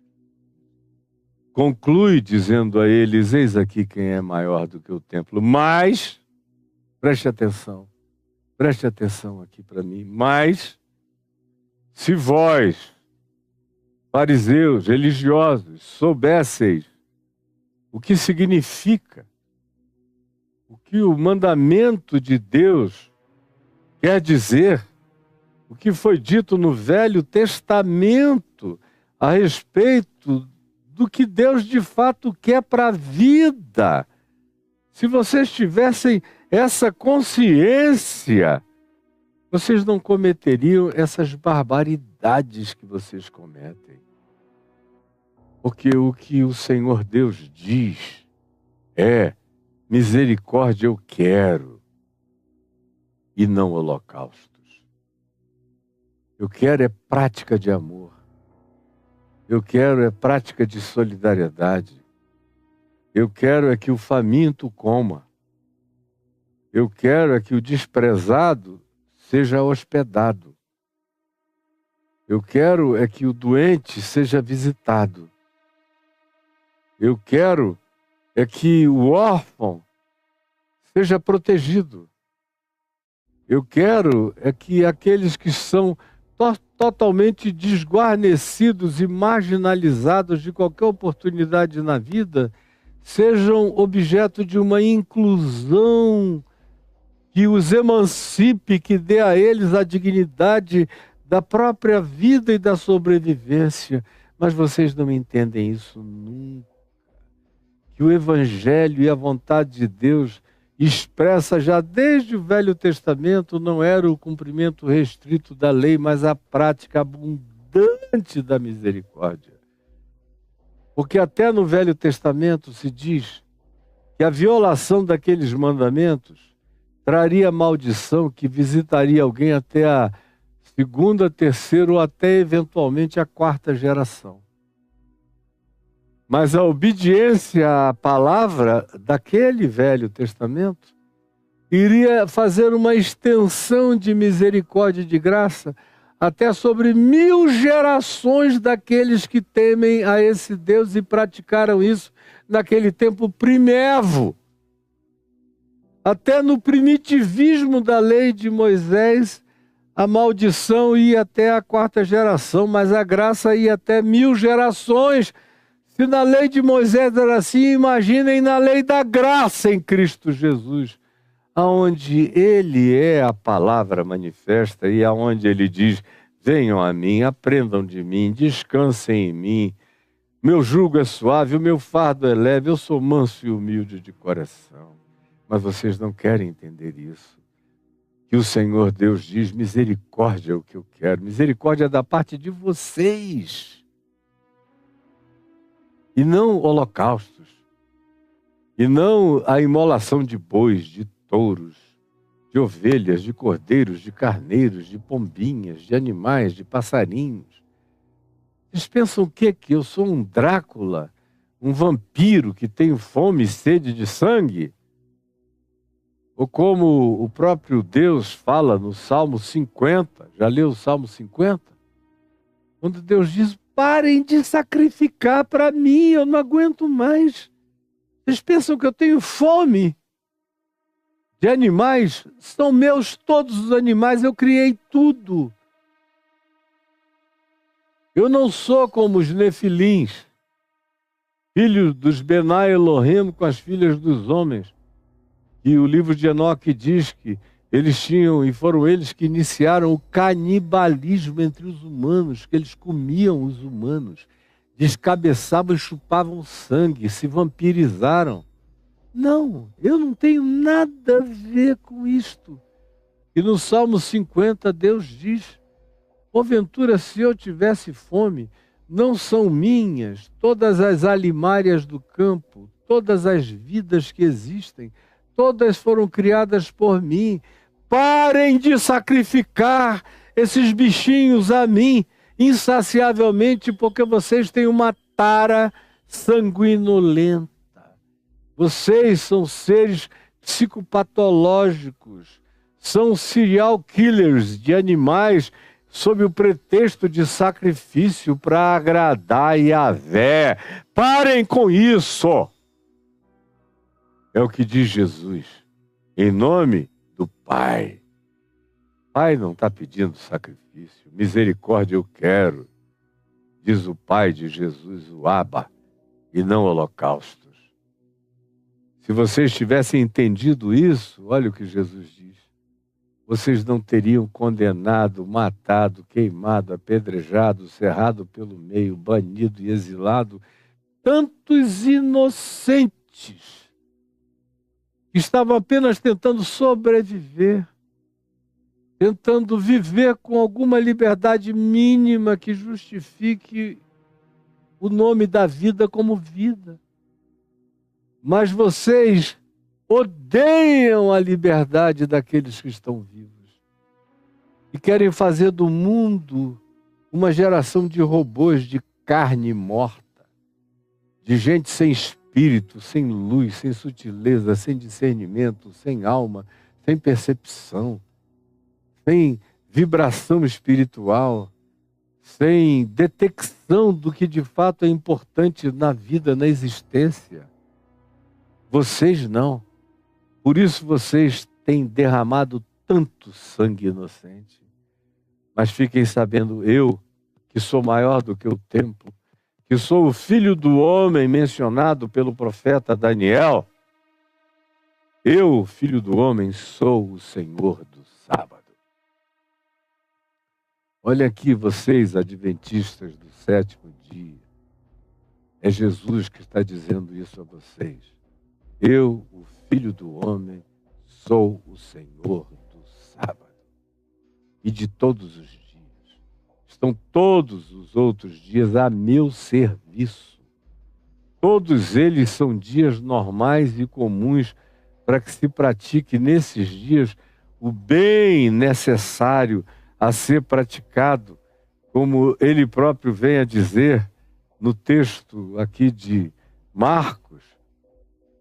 conclui dizendo a eles: eis aqui quem é maior do que o templo. Mas, preste atenção aqui para mim, mas se vós, fariseus, religiosos, soubesseis o que significa, o que o mandamento de Deus quer dizer, o que foi dito no Velho Testamento a respeito do que Deus de fato quer para a vida. Se vocês tivessem essa consciência, vocês não cometeriam essas barbaridades que vocês cometem. Porque o que o Senhor Deus diz é: misericórdia eu quero, e não holocaustos. Eu quero é prática de amor. Eu quero é prática de solidariedade. Eu quero é que o faminto coma. Eu quero é que o desprezado seja hospedado. Eu quero é que o doente seja visitado. Eu quero é que o órfão seja protegido. Eu quero é que aqueles que são totalmente desguarnecidos e marginalizados de qualquer oportunidade na vida sejam objeto de uma inclusão que os emancipe, que dê a eles a dignidade da própria vida e da sobrevivência. Mas vocês não entendem isso nunca. Que o Evangelho e a vontade de Deus expressa já desde o Velho Testamento não era o cumprimento restrito da lei, mas a prática abundante da misericórdia. Porque até no Velho Testamento se diz que a violação daqueles mandamentos traria maldição que visitaria alguém até a segunda, terceira ou até eventualmente a quarta geração. Mas a obediência à palavra daquele Velho Testamento iria fazer uma extensão de misericórdia e de graça até sobre 1000 gerações daqueles que temem a esse Deus e praticaram isso naquele tempo primevo. Até no primitivismo da lei de Moisés, a maldição ia até a quarta geração, mas a graça ia até 1000 gerações. Se na lei de Moisés era assim, imaginem na lei da graça em Cristo Jesus, aonde Ele é a palavra manifesta e aonde Ele diz: venham a mim, aprendam de mim, descansem em mim, meu jugo é suave, o meu fardo é leve, eu sou manso e humilde de coração. Mas vocês não querem entender isso. Que o Senhor Deus diz: misericórdia é o que eu quero, misericórdia é da parte de vocês. E não holocaustos, e não a imolação de bois, de touros, de ovelhas, de cordeiros, de carneiros, de pombinhas, de animais, de passarinhos. Vocês pensam o quê? Que eu sou um Drácula, um vampiro que tenho fome e sede de sangue? Ou como o próprio Deus fala no Salmo 50, já leu o Salmo 50? Quando Deus diz, parem de sacrificar para mim, eu não aguento mais. Vocês pensam que eu tenho fome de animais? São meus todos os animais, eu criei tudo. Eu não sou como os nefilins, filhos dos Benai Elohim com as filhas dos homens. E o livro de Enoque diz que eles tinham, e foram eles que iniciaram o canibalismo entre os humanos, que eles comiam os humanos, descabeçavam e chupavam sangue, se vampirizaram. Não, eu não tenho nada a ver com isto. E no Salmo 50 Deus diz, porventura se eu tivesse fome, não são minhas todas as alimárias do campo, todas as vidas que existem, todas foram criadas por mim. Parem de sacrificar esses bichinhos a mim insaciavelmente, porque vocês têm uma tara sanguinolenta. Vocês são seres psicopatológicos, são serial killers de animais sob o pretexto de sacrifício para agradar Yahvé. Parem com isso! É o que diz Jesus, em nome do Pai. Pai não está pedindo sacrifício, misericórdia eu quero, diz o Pai de Jesus, o Abba, e não holocaustos. Se vocês tivessem entendido isso, olha o que Jesus diz, vocês não teriam condenado, matado, queimado, apedrejado, cerrado pelo meio, banido e exilado tantos inocentes que estavam apenas tentando sobreviver, tentando viver com alguma liberdade mínima que justifique o nome da vida como vida. Mas vocês odeiam a liberdade daqueles que estão vivos e querem fazer do mundo uma geração de robôs de carne morta, de gente sem espírito, sem luz, sem sutileza, sem discernimento, sem alma, sem percepção, sem vibração espiritual, sem detecção do que de fato é importante na vida, na existência. Vocês não. Por isso vocês têm derramado tanto sangue inocente. Mas fiquem sabendo, eu, que sou maior do que o templo, que sou o filho do homem mencionado pelo profeta Daniel, eu, filho do homem, sou o Senhor do sábado. Olha aqui vocês, adventistas do sétimo dia. É Jesus que está dizendo isso a vocês. Eu, o filho do homem, sou o Senhor do sábado e de todos os dias. Estão todos os outros dias a meu serviço. Todos eles são dias normais e comuns para que se pratique nesses dias o bem necessário a ser praticado, como ele próprio vem a dizer no texto aqui de Marcos,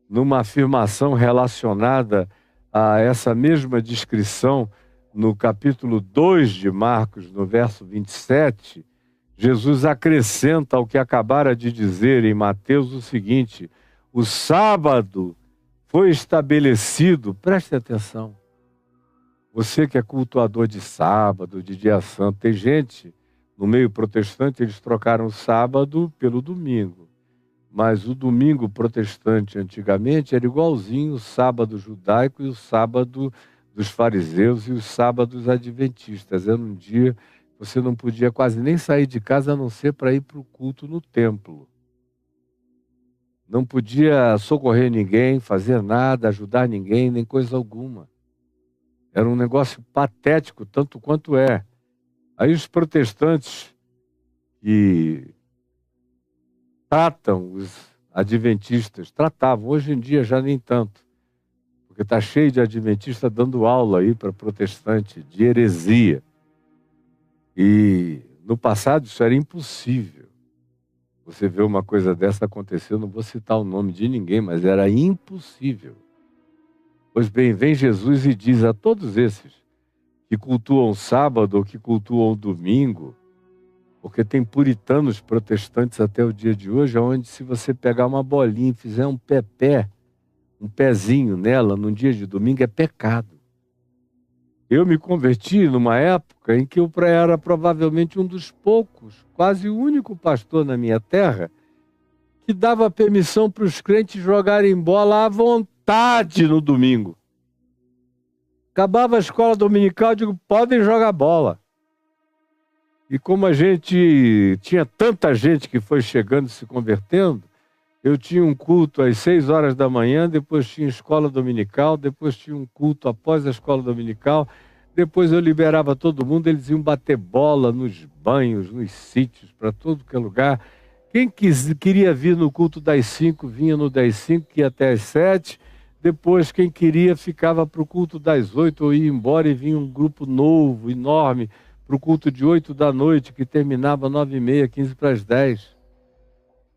numa afirmação relacionada a essa mesma descrição no capítulo 2 de Marcos, no verso 27, Jesus acrescenta ao que acabara de dizer em Mateus o seguinte: o sábado foi estabelecido, preste atenção, você que é cultuador de sábado, de dia santo, tem gente no meio protestante, eles trocaram o sábado pelo domingo. Mas o domingo protestante antigamente era igualzinho o sábado judaico e o sábado dos fariseus e os sábados adventistas. Era um dia que você não podia quase nem sair de casa a não ser para ir para o culto no templo. Não podia socorrer ninguém, fazer nada, ajudar ninguém, nem coisa alguma. Era um negócio patético, tanto quanto é. Aí os protestantes que tratavam, hoje em dia já nem tanto, porque Porque está cheio de adventista dando aula aí para protestante de heresia. E no passado isso era impossível. Você vê uma coisa dessa acontecer, eu não vou citar o nome de ninguém, mas era impossível. Pois bem, vem Jesus e diz a todos esses que cultuam sábado ou que cultuam domingo, porque tem puritanos protestantes até o dia de hoje, onde se você pegar uma bolinha e fizer um pezinho nela num dia de domingo é pecado. Eu me converti numa época em que eu era provavelmente um dos poucos, quase o único pastor na minha terra, que dava permissão para os crentes jogarem bola à vontade no domingo. Acabava a escola dominical, eu digo, podem jogar bola. E como a gente tinha tanta gente que foi chegando e se convertendo, eu tinha um culto às 6 horas da manhã, depois tinha escola dominical, depois tinha um culto após a escola dominical, depois eu liberava todo mundo, eles iam bater bola nos banhos, nos sítios, para todo que é lugar. Quem queria vir no culto das 5, vinha no das 5, que ia até às 7. Depois, quem queria ficava para o culto das 8 ou ia embora e vinha um grupo novo, enorme, para o culto de 8 da noite, que terminava 9h30, 15 para as 10.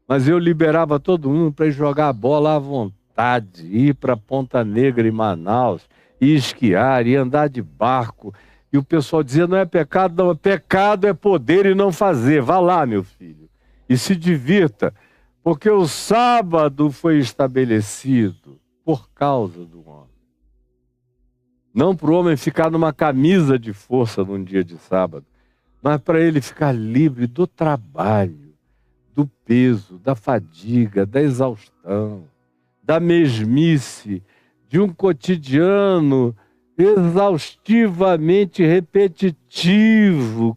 Mas eu liberava todo mundo para ir jogar a bola à vontade, ir para Ponta Negra em Manaus, ir esquiar, ir andar de barco. E o pessoal dizia, não é pecado, não, pecado é poder e não fazer. Vá lá, meu filho, e se divirta, porque o sábado foi estabelecido por causa do homem. Não para o homem ficar numa camisa de força num dia de sábado, mas para ele ficar livre do trabalho, do peso, da fadiga, da exaustão, da mesmice, de um cotidiano exaustivamente repetitivo,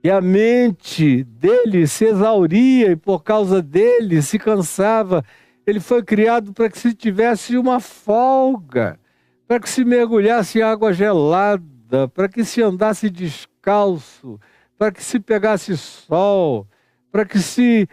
e a mente dele se exauria e por causa dele se cansava. Ele foi criado para que se tivesse uma folga, para que se mergulhasse em água gelada, para que se andasse descalço, para que se pegasse sol, para que se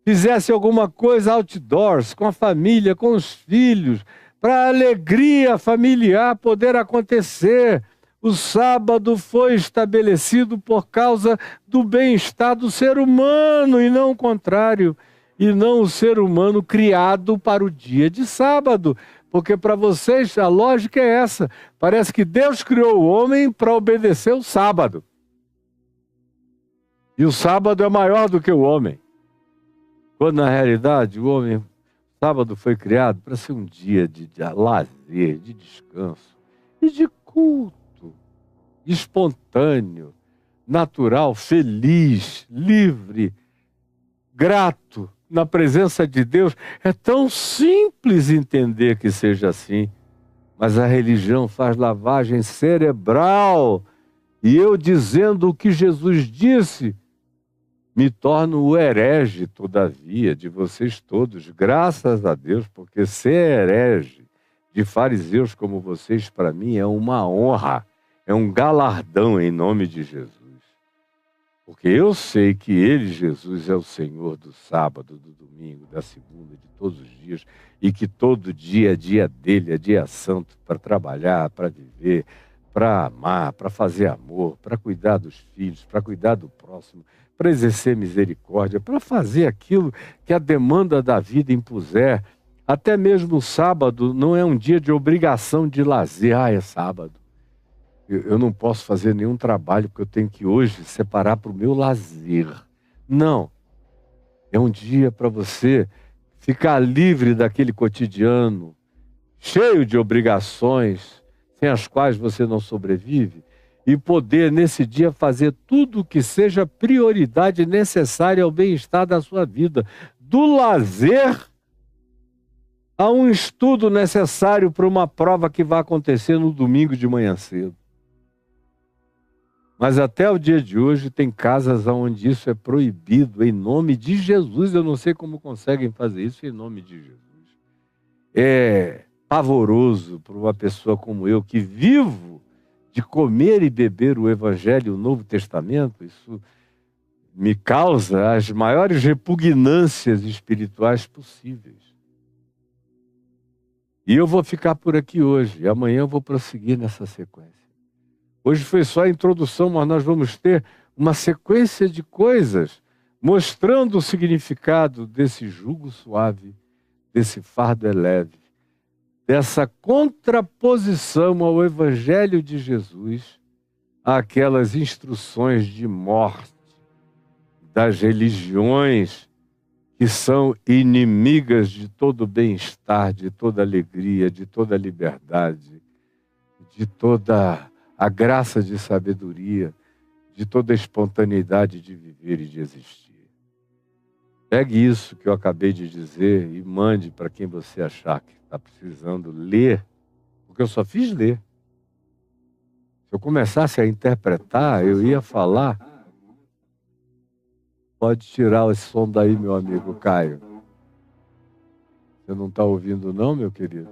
fizesse alguma coisa outdoors, com a família, com os filhos, para a alegria familiar poder acontecer. O sábado foi estabelecido por causa do bem-estar do ser humano e não o contrário. E não o ser humano criado para o dia de sábado. Porque para vocês a lógica é essa. Parece que Deus criou o homem para obedecer o sábado. E o sábado é maior do que o homem. Quando na realidade o sábado foi criado para ser um dia de lazer, de descanso e de culto. Espontâneo, natural, feliz, livre, grato na presença de Deus. É tão simples entender que seja assim, mas a religião faz lavagem cerebral. E eu dizendo o que Jesus disse, me torno o herege, todavia, de vocês todos, graças a Deus, porque ser herege de fariseus como vocês, para mim, é uma honra, é um galardão em nome de Jesus. Porque eu sei que Ele, Jesus, é o Senhor do sábado, do domingo, da segunda, de todos os dias, e que todo dia é dia dele, é dia santo para trabalhar, para viver, para amar, para fazer amor, para cuidar dos filhos, para cuidar do próximo, para exercer misericórdia, para fazer aquilo que a demanda da vida impuser. Até mesmo o sábado não é um dia de obrigação de lazer. É sábado. Eu não posso fazer nenhum trabalho porque eu tenho que hoje separar para o meu lazer. Não. É um dia para você ficar livre daquele cotidiano, cheio de obrigações, sem as quais você não sobrevive, e poder nesse dia fazer tudo o que seja prioridade necessária ao bem-estar da sua vida. Do lazer a um estudo necessário para uma prova que vai acontecer no domingo de manhã cedo. Mas até o dia de hoje tem casas onde isso é proibido em nome de Jesus. Eu não sei como conseguem fazer isso em nome de Jesus. É pavoroso para uma pessoa como eu, que vivo de comer e beber o Evangelho, o Novo Testamento. Isso me causa as maiores repugnâncias espirituais possíveis. E eu vou ficar por aqui hoje, e amanhã eu vou prosseguir nessa sequência. Hoje foi só a introdução, mas nós vamos ter uma sequência de coisas mostrando o significado desse jugo suave, desse fardo leve, dessa contraposição ao Evangelho de Jesus, àquelas instruções de morte das religiões que são inimigas de todo bem-estar, de toda alegria, de toda liberdade, de toda a graça de sabedoria, de toda a espontaneidade de viver e de existir. Pegue isso que eu acabei de dizer e mande para quem você achar que está precisando ler, porque eu só fiz ler. Se eu começasse a interpretar, eu ia falar. Pode tirar esse som daí, meu amigo Caio. Você não está ouvindo não, meu querido?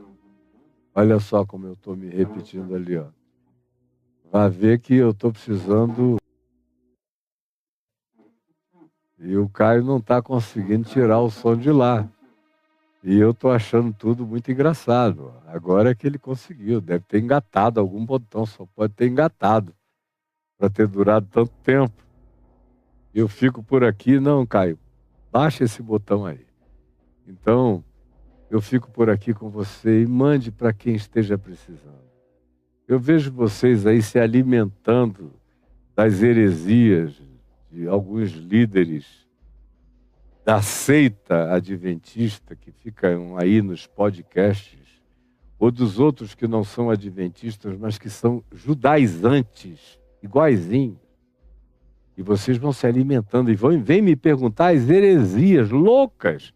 Olha só como eu estou me repetindo ali, ó. Vai ver que eu estou precisando... E o Caio não está conseguindo tirar o som de lá. E eu estou achando tudo muito engraçado. Agora é que ele conseguiu. Deve ter engatado algum botão. Só pode ter engatado. Para ter durado tanto tempo. Eu fico por aqui. Não, Caio. Baixa esse botão aí. Então, eu fico por aqui com você e mande para quem esteja precisando. Eu vejo vocês aí se alimentando das heresias de alguns líderes da seita adventista que ficam aí nos podcasts, ou dos outros que não são adventistas, mas que são judaizantes, iguaizinhos. E vocês vão se alimentando e vêm me perguntar as heresias loucas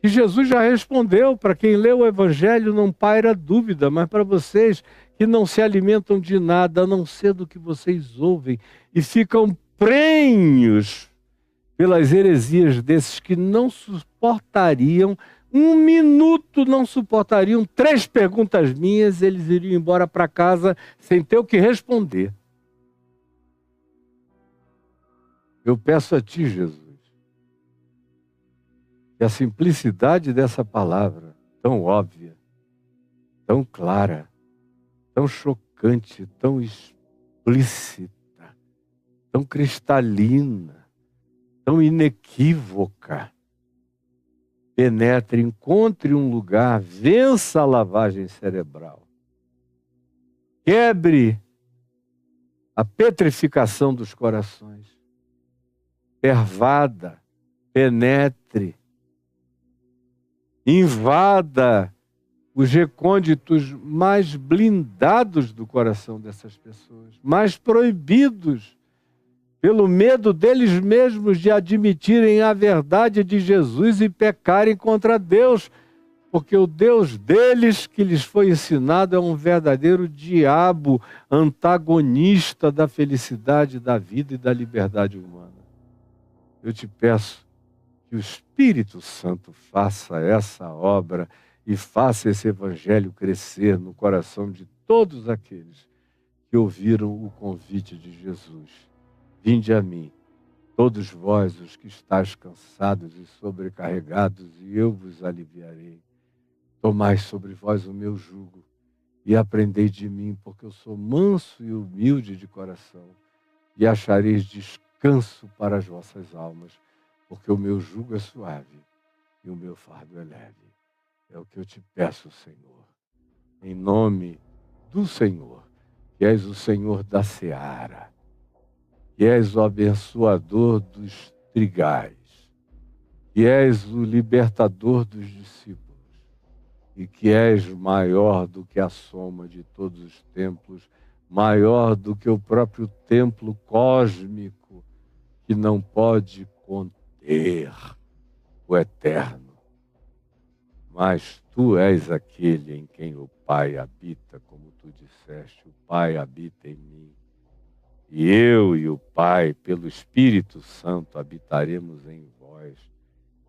que Jesus já respondeu. Para quem lê o Evangelho não paira dúvida, mas para vocês que não se alimentam de nada, a não ser do que vocês ouvem, e ficam prenhos pelas heresias desses que não suportariam, um minuto não suportariam 3 perguntas minhas, eles iriam embora para casa sem ter o que responder. Eu peço a Ti, Jesus, que a simplicidade dessa palavra, tão óbvia, tão clara, tão chocante, tão explícita, tão cristalina, tão inequívoca, penetre, encontre um lugar, vença a lavagem cerebral, quebre a petrificação dos corações, pervada, penetre, invada os recônditos mais blindados do coração dessas pessoas, mais proibidos, pelo medo deles mesmos de admitirem a verdade de Jesus e pecarem contra Deus, porque o Deus deles, que lhes foi ensinado, é um verdadeiro diabo, antagonista da felicidade, da vida e da liberdade humana. Eu te peço que o Espírito Santo faça essa obra e faça esse evangelho crescer no coração de todos aqueles que ouviram o convite de Jesus. Vinde a mim, todos vós os que estáis cansados e sobrecarregados, e eu vos aliviarei. Tomai sobre vós o meu jugo e aprendei de mim, porque eu sou manso e humilde de coração, e achareis descanso para as vossas almas, porque o meu jugo é suave e o meu fardo é leve. É o que eu te peço, Senhor, em nome do Senhor, que és o Senhor da seara, que és o abençoador dos trigais, que és o libertador dos discípulos, e que és maior do que a soma de todos os templos, maior do que o próprio templo cósmico, que não pode conter o eterno. Mas tu és aquele em quem o Pai habita, como tu disseste, o Pai habita em mim. E eu e o Pai, pelo Espírito Santo, habitaremos em vós,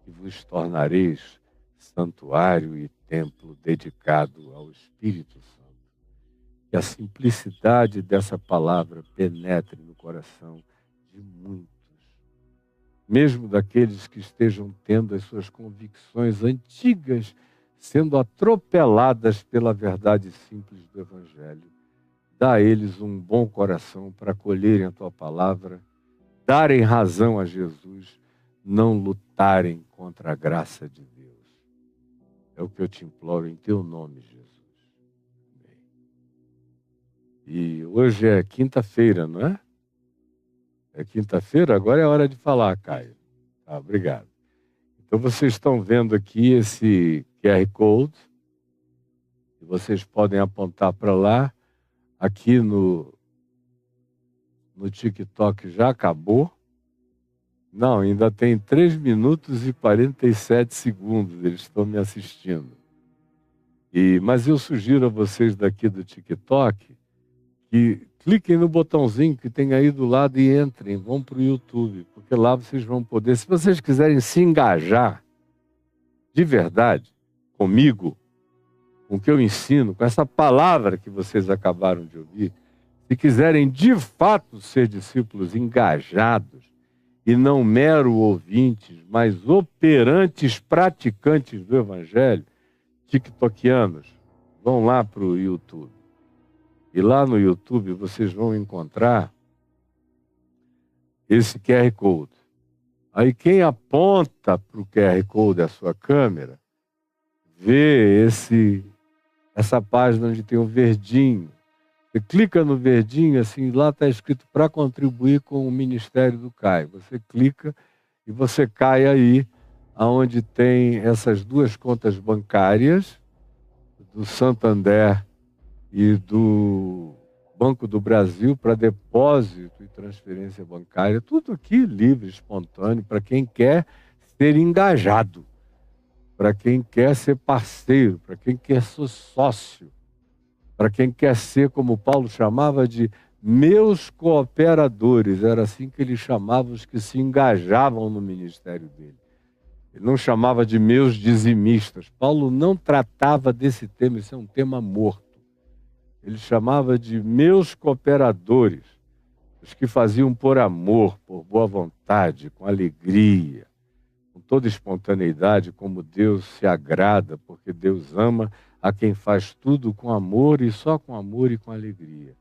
e vos tornareis santuário e templo dedicado ao Espírito Santo. Que a simplicidade dessa palavra penetre no coração de muitos, mesmo daqueles que estejam tendo as suas convicções antigas sendo atropeladas pela verdade simples do Evangelho. Dá a eles um bom coração para acolherem a tua palavra, darem razão a Jesus, não lutarem contra a graça de Deus. É o que eu te imploro em teu nome, Jesus. Amém. E hoje é quinta-feira, não é? É quinta-feira? Agora é hora de falar, Caio. Tá, obrigado. Então vocês estão vendo aqui esse QR Code, e vocês podem apontar para lá. Aqui no TikTok já acabou. Não, ainda tem 3 minutos e 47 segundos, eles estão me assistindo. Mas eu sugiro a vocês daqui do TikTok que cliquem no botãozinho que tem aí do lado e entrem, vão para o YouTube, porque lá vocês vão poder, se vocês quiserem se engajar de verdade comigo, com o que eu ensino, com essa palavra que vocês acabaram de ouvir, se quiserem de fato ser discípulos engajados e não mero ouvintes, mas operantes, praticantes do Evangelho, tiktokianos, vão lá para o YouTube. E lá no YouTube vocês vão encontrar esse QR Code. Aí quem aponta para o QR Code a sua câmera, vê essa página onde tem um verdinho. Você clica no verdinho, assim, lá está escrito para contribuir com o Ministério do Caio. Você clica e você cai aí, aonde tem essas 2 contas bancárias, do Santander e do Banco do Brasil, para depósito e transferência bancária. Tudo aqui livre, espontâneo, para quem quer ser engajado, para quem quer ser parceiro, para quem quer ser sócio, para quem quer ser, como Paulo chamava, de meus cooperadores. Era assim que ele chamava os que se engajavam no ministério dele. Ele não chamava de meus dizimistas. Paulo não tratava desse tema, isso é um tema morto. Ele chamava de meus cooperadores, os que faziam por amor, por boa vontade, com alegria, com toda espontaneidade, como Deus se agrada, porque Deus ama a quem faz tudo com amor e só com amor e com alegria.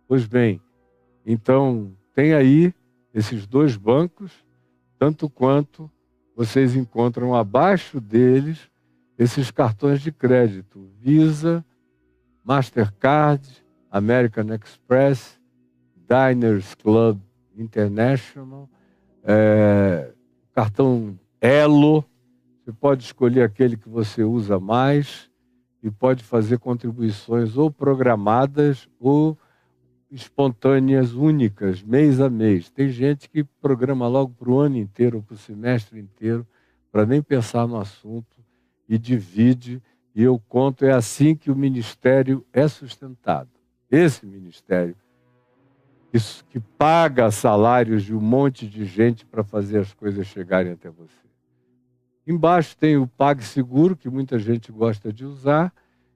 Pois bem, então tem aí esses 2 bancos, tanto quanto vocês encontram abaixo deles esses cartões de crédito, Visa, Mastercard, American Express, Diners Club International, cartão Elo. Você pode escolher aquele que você usa mais e pode fazer contribuições ou programadas ou espontâneas, únicas, mês a mês. Tem gente que programa logo para o ano inteiro, para o semestre inteiro, para nem pensar no assunto, e divide, e eu conto, é assim que o ministério é sustentado. Esse ministério, isso que paga salários de um monte de gente para fazer as coisas chegarem até você. Embaixo tem o PagSeguro, que muita gente gosta de usar,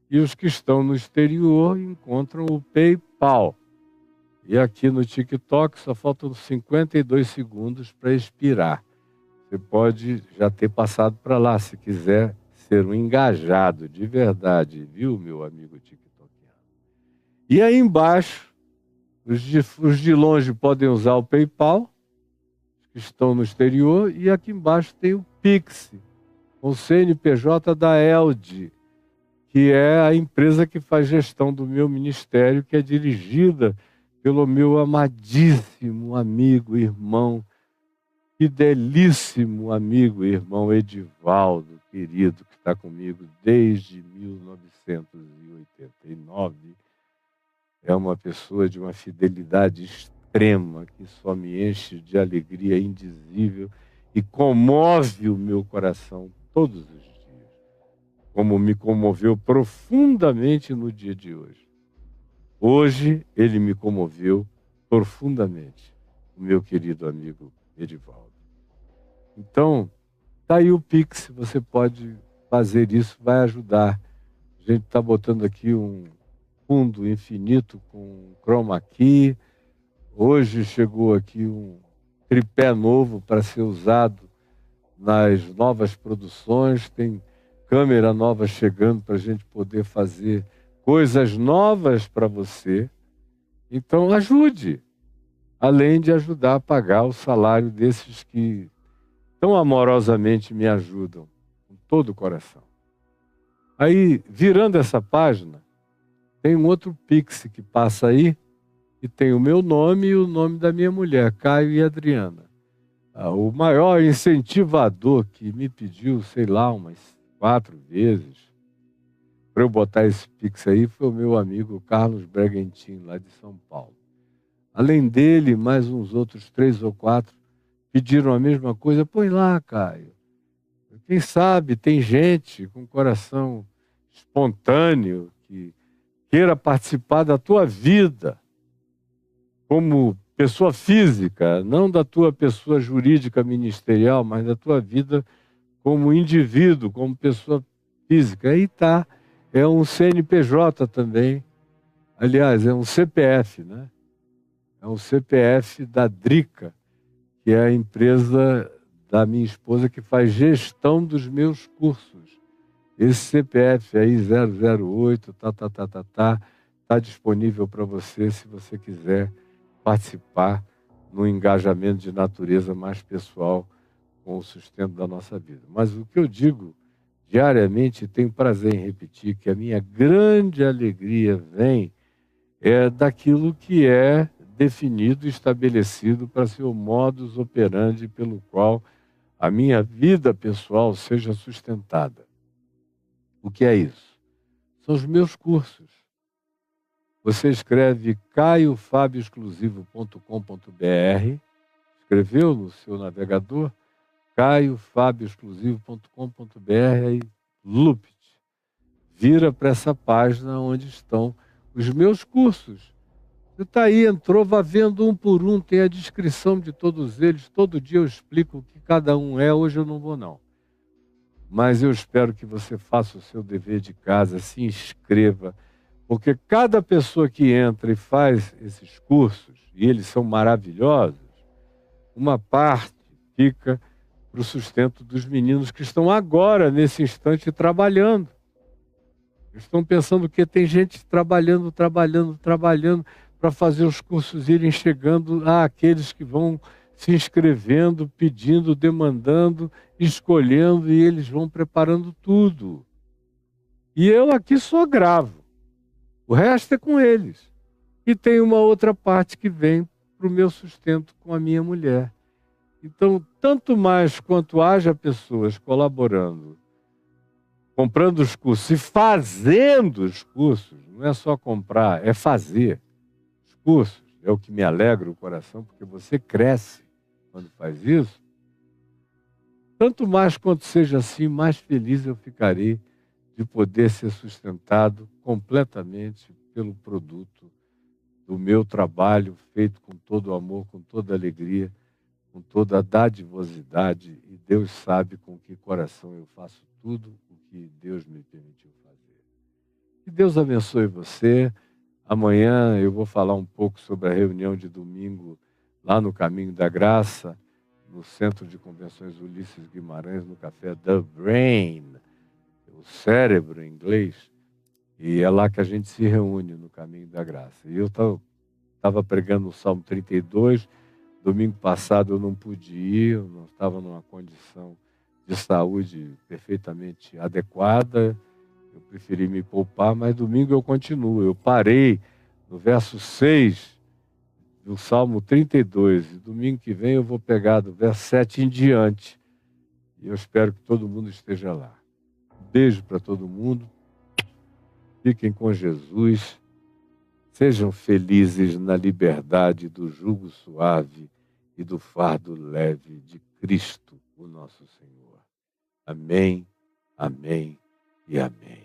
e os que estão no exterior encontram o PayPal. E aqui no TikTok só faltam 52 segundos para expirar. Você pode já ter passado para lá, se quiser ser um engajado de verdade, viu, meu amigo tiktokiano? E aí embaixo, os de longe podem usar o PayPal, que estão no exterior, e aqui embaixo tem o Pix, o CNPJ da Elde, que é a empresa que faz gestão do meu ministério, que é dirigida pelo meu amadíssimo amigo, irmão, fidelíssimo amigo, irmão Edivaldo, querido, que está comigo desde 1989. É uma pessoa de uma fidelidade extrema, que só me enche de alegria indizível e comove o meu coração todos os dias, como me comoveu profundamente no dia de hoje. Hoje ele me comoveu profundamente, o meu querido amigo Edivaldo. Então, está aí o Pix, você pode fazer isso, vai ajudar. A gente está botando aqui um fundo infinito com chroma key. Hoje chegou aqui um tripé novo para ser usado nas novas produções. Tem câmera nova chegando para a gente poder fazer coisas novas para você. Então ajude, além de ajudar a pagar o salário desses que tão amorosamente me ajudam, com todo o coração. Aí, virando essa página, tem um outro Pix que passa aí, e tem o meu nome e o nome da minha mulher, Caio e Adriana. O maior incentivador que me pediu, sei lá, umas 4 vezes, para eu botar esse Pix aí, foi o meu amigo Carlos Bregentin, lá de São Paulo. Além dele, mais uns outros 3 ou 4 pediram a mesma coisa. Põe lá, Caio. Quem sabe tem gente com coração espontâneo que queira participar da tua vida como pessoa física, não da tua pessoa jurídica ministerial, mas da tua vida como indivíduo, como pessoa física. Aí tá, é um CNPJ também. Aliás, é um CPF, né? É um CPF da Drica, que é a empresa da minha esposa que faz gestão dos meus cursos. Esse CPF aí, 008, tá disponível para você se você quiser participar no engajamento de natureza mais pessoal com o sustento da nossa vida. Mas o que eu digo diariamente, tenho prazer em repetir, que a minha grande alegria vem daquilo que é definido e estabelecido para ser o modus operandi pelo qual a minha vida pessoal seja sustentada. O que é isso? São os meus cursos. Você escreve caiofabioexclusivo.com.br, escreveu no seu navegador, caiofabioexclusivo.com.br, aí lupt, vira para essa página onde estão os meus cursos. Você está aí, entrou, vá vendo um por um, tem a descrição de todos eles, todo dia eu explico o que cada um é, hoje eu não vou não. Mas eu espero que você faça o seu dever de casa, se inscreva, porque cada pessoa que entra e faz esses cursos, e eles são maravilhosos, uma parte fica para o sustento dos meninos que estão agora, nesse instante, trabalhando. Estão pensando que tem gente trabalhando para fazer os cursos irem chegando àqueles que vão se inscrevendo, pedindo, demandando, escolhendo, e eles vão preparando tudo. E eu aqui só gravo. O resto é com eles. E tem uma outra parte que vem para o meu sustento com a minha mulher. Então, tanto mais quanto haja pessoas colaborando, comprando os cursos e fazendo os cursos, não é só comprar, é fazer os cursos. É o que me alegra o coração, porque você cresce quando faz isso. Tanto mais quanto seja assim, mais feliz eu ficarei de poder ser sustentado completamente pelo produto do meu trabalho, feito com todo o amor, com toda a alegria, com toda a dadivosidade, e Deus sabe com que coração eu faço tudo o que Deus me permitiu fazer. Que Deus abençoe você. Amanhã eu vou falar um pouco sobre a reunião de domingo lá no Caminho da Graça, no Centro de Convenções Ulisses Guimarães, no Café The Brain, o cérebro em inglês, e é lá que a gente se reúne no Caminho da Graça. E eu estava pregando o Salmo 32, domingo passado eu não pude ir, eu não estava numa condição de saúde perfeitamente adequada, eu preferi me poupar, mas domingo eu continuo. Eu parei no verso 6 do Salmo 32, e domingo que vem eu vou pegar do verso 7 em diante, e eu espero que todo mundo esteja lá. Um beijo para todo mundo, fiquem com Jesus, sejam felizes na liberdade do jugo suave e do fardo leve de Cristo, o nosso Senhor. Amém, amém e amém.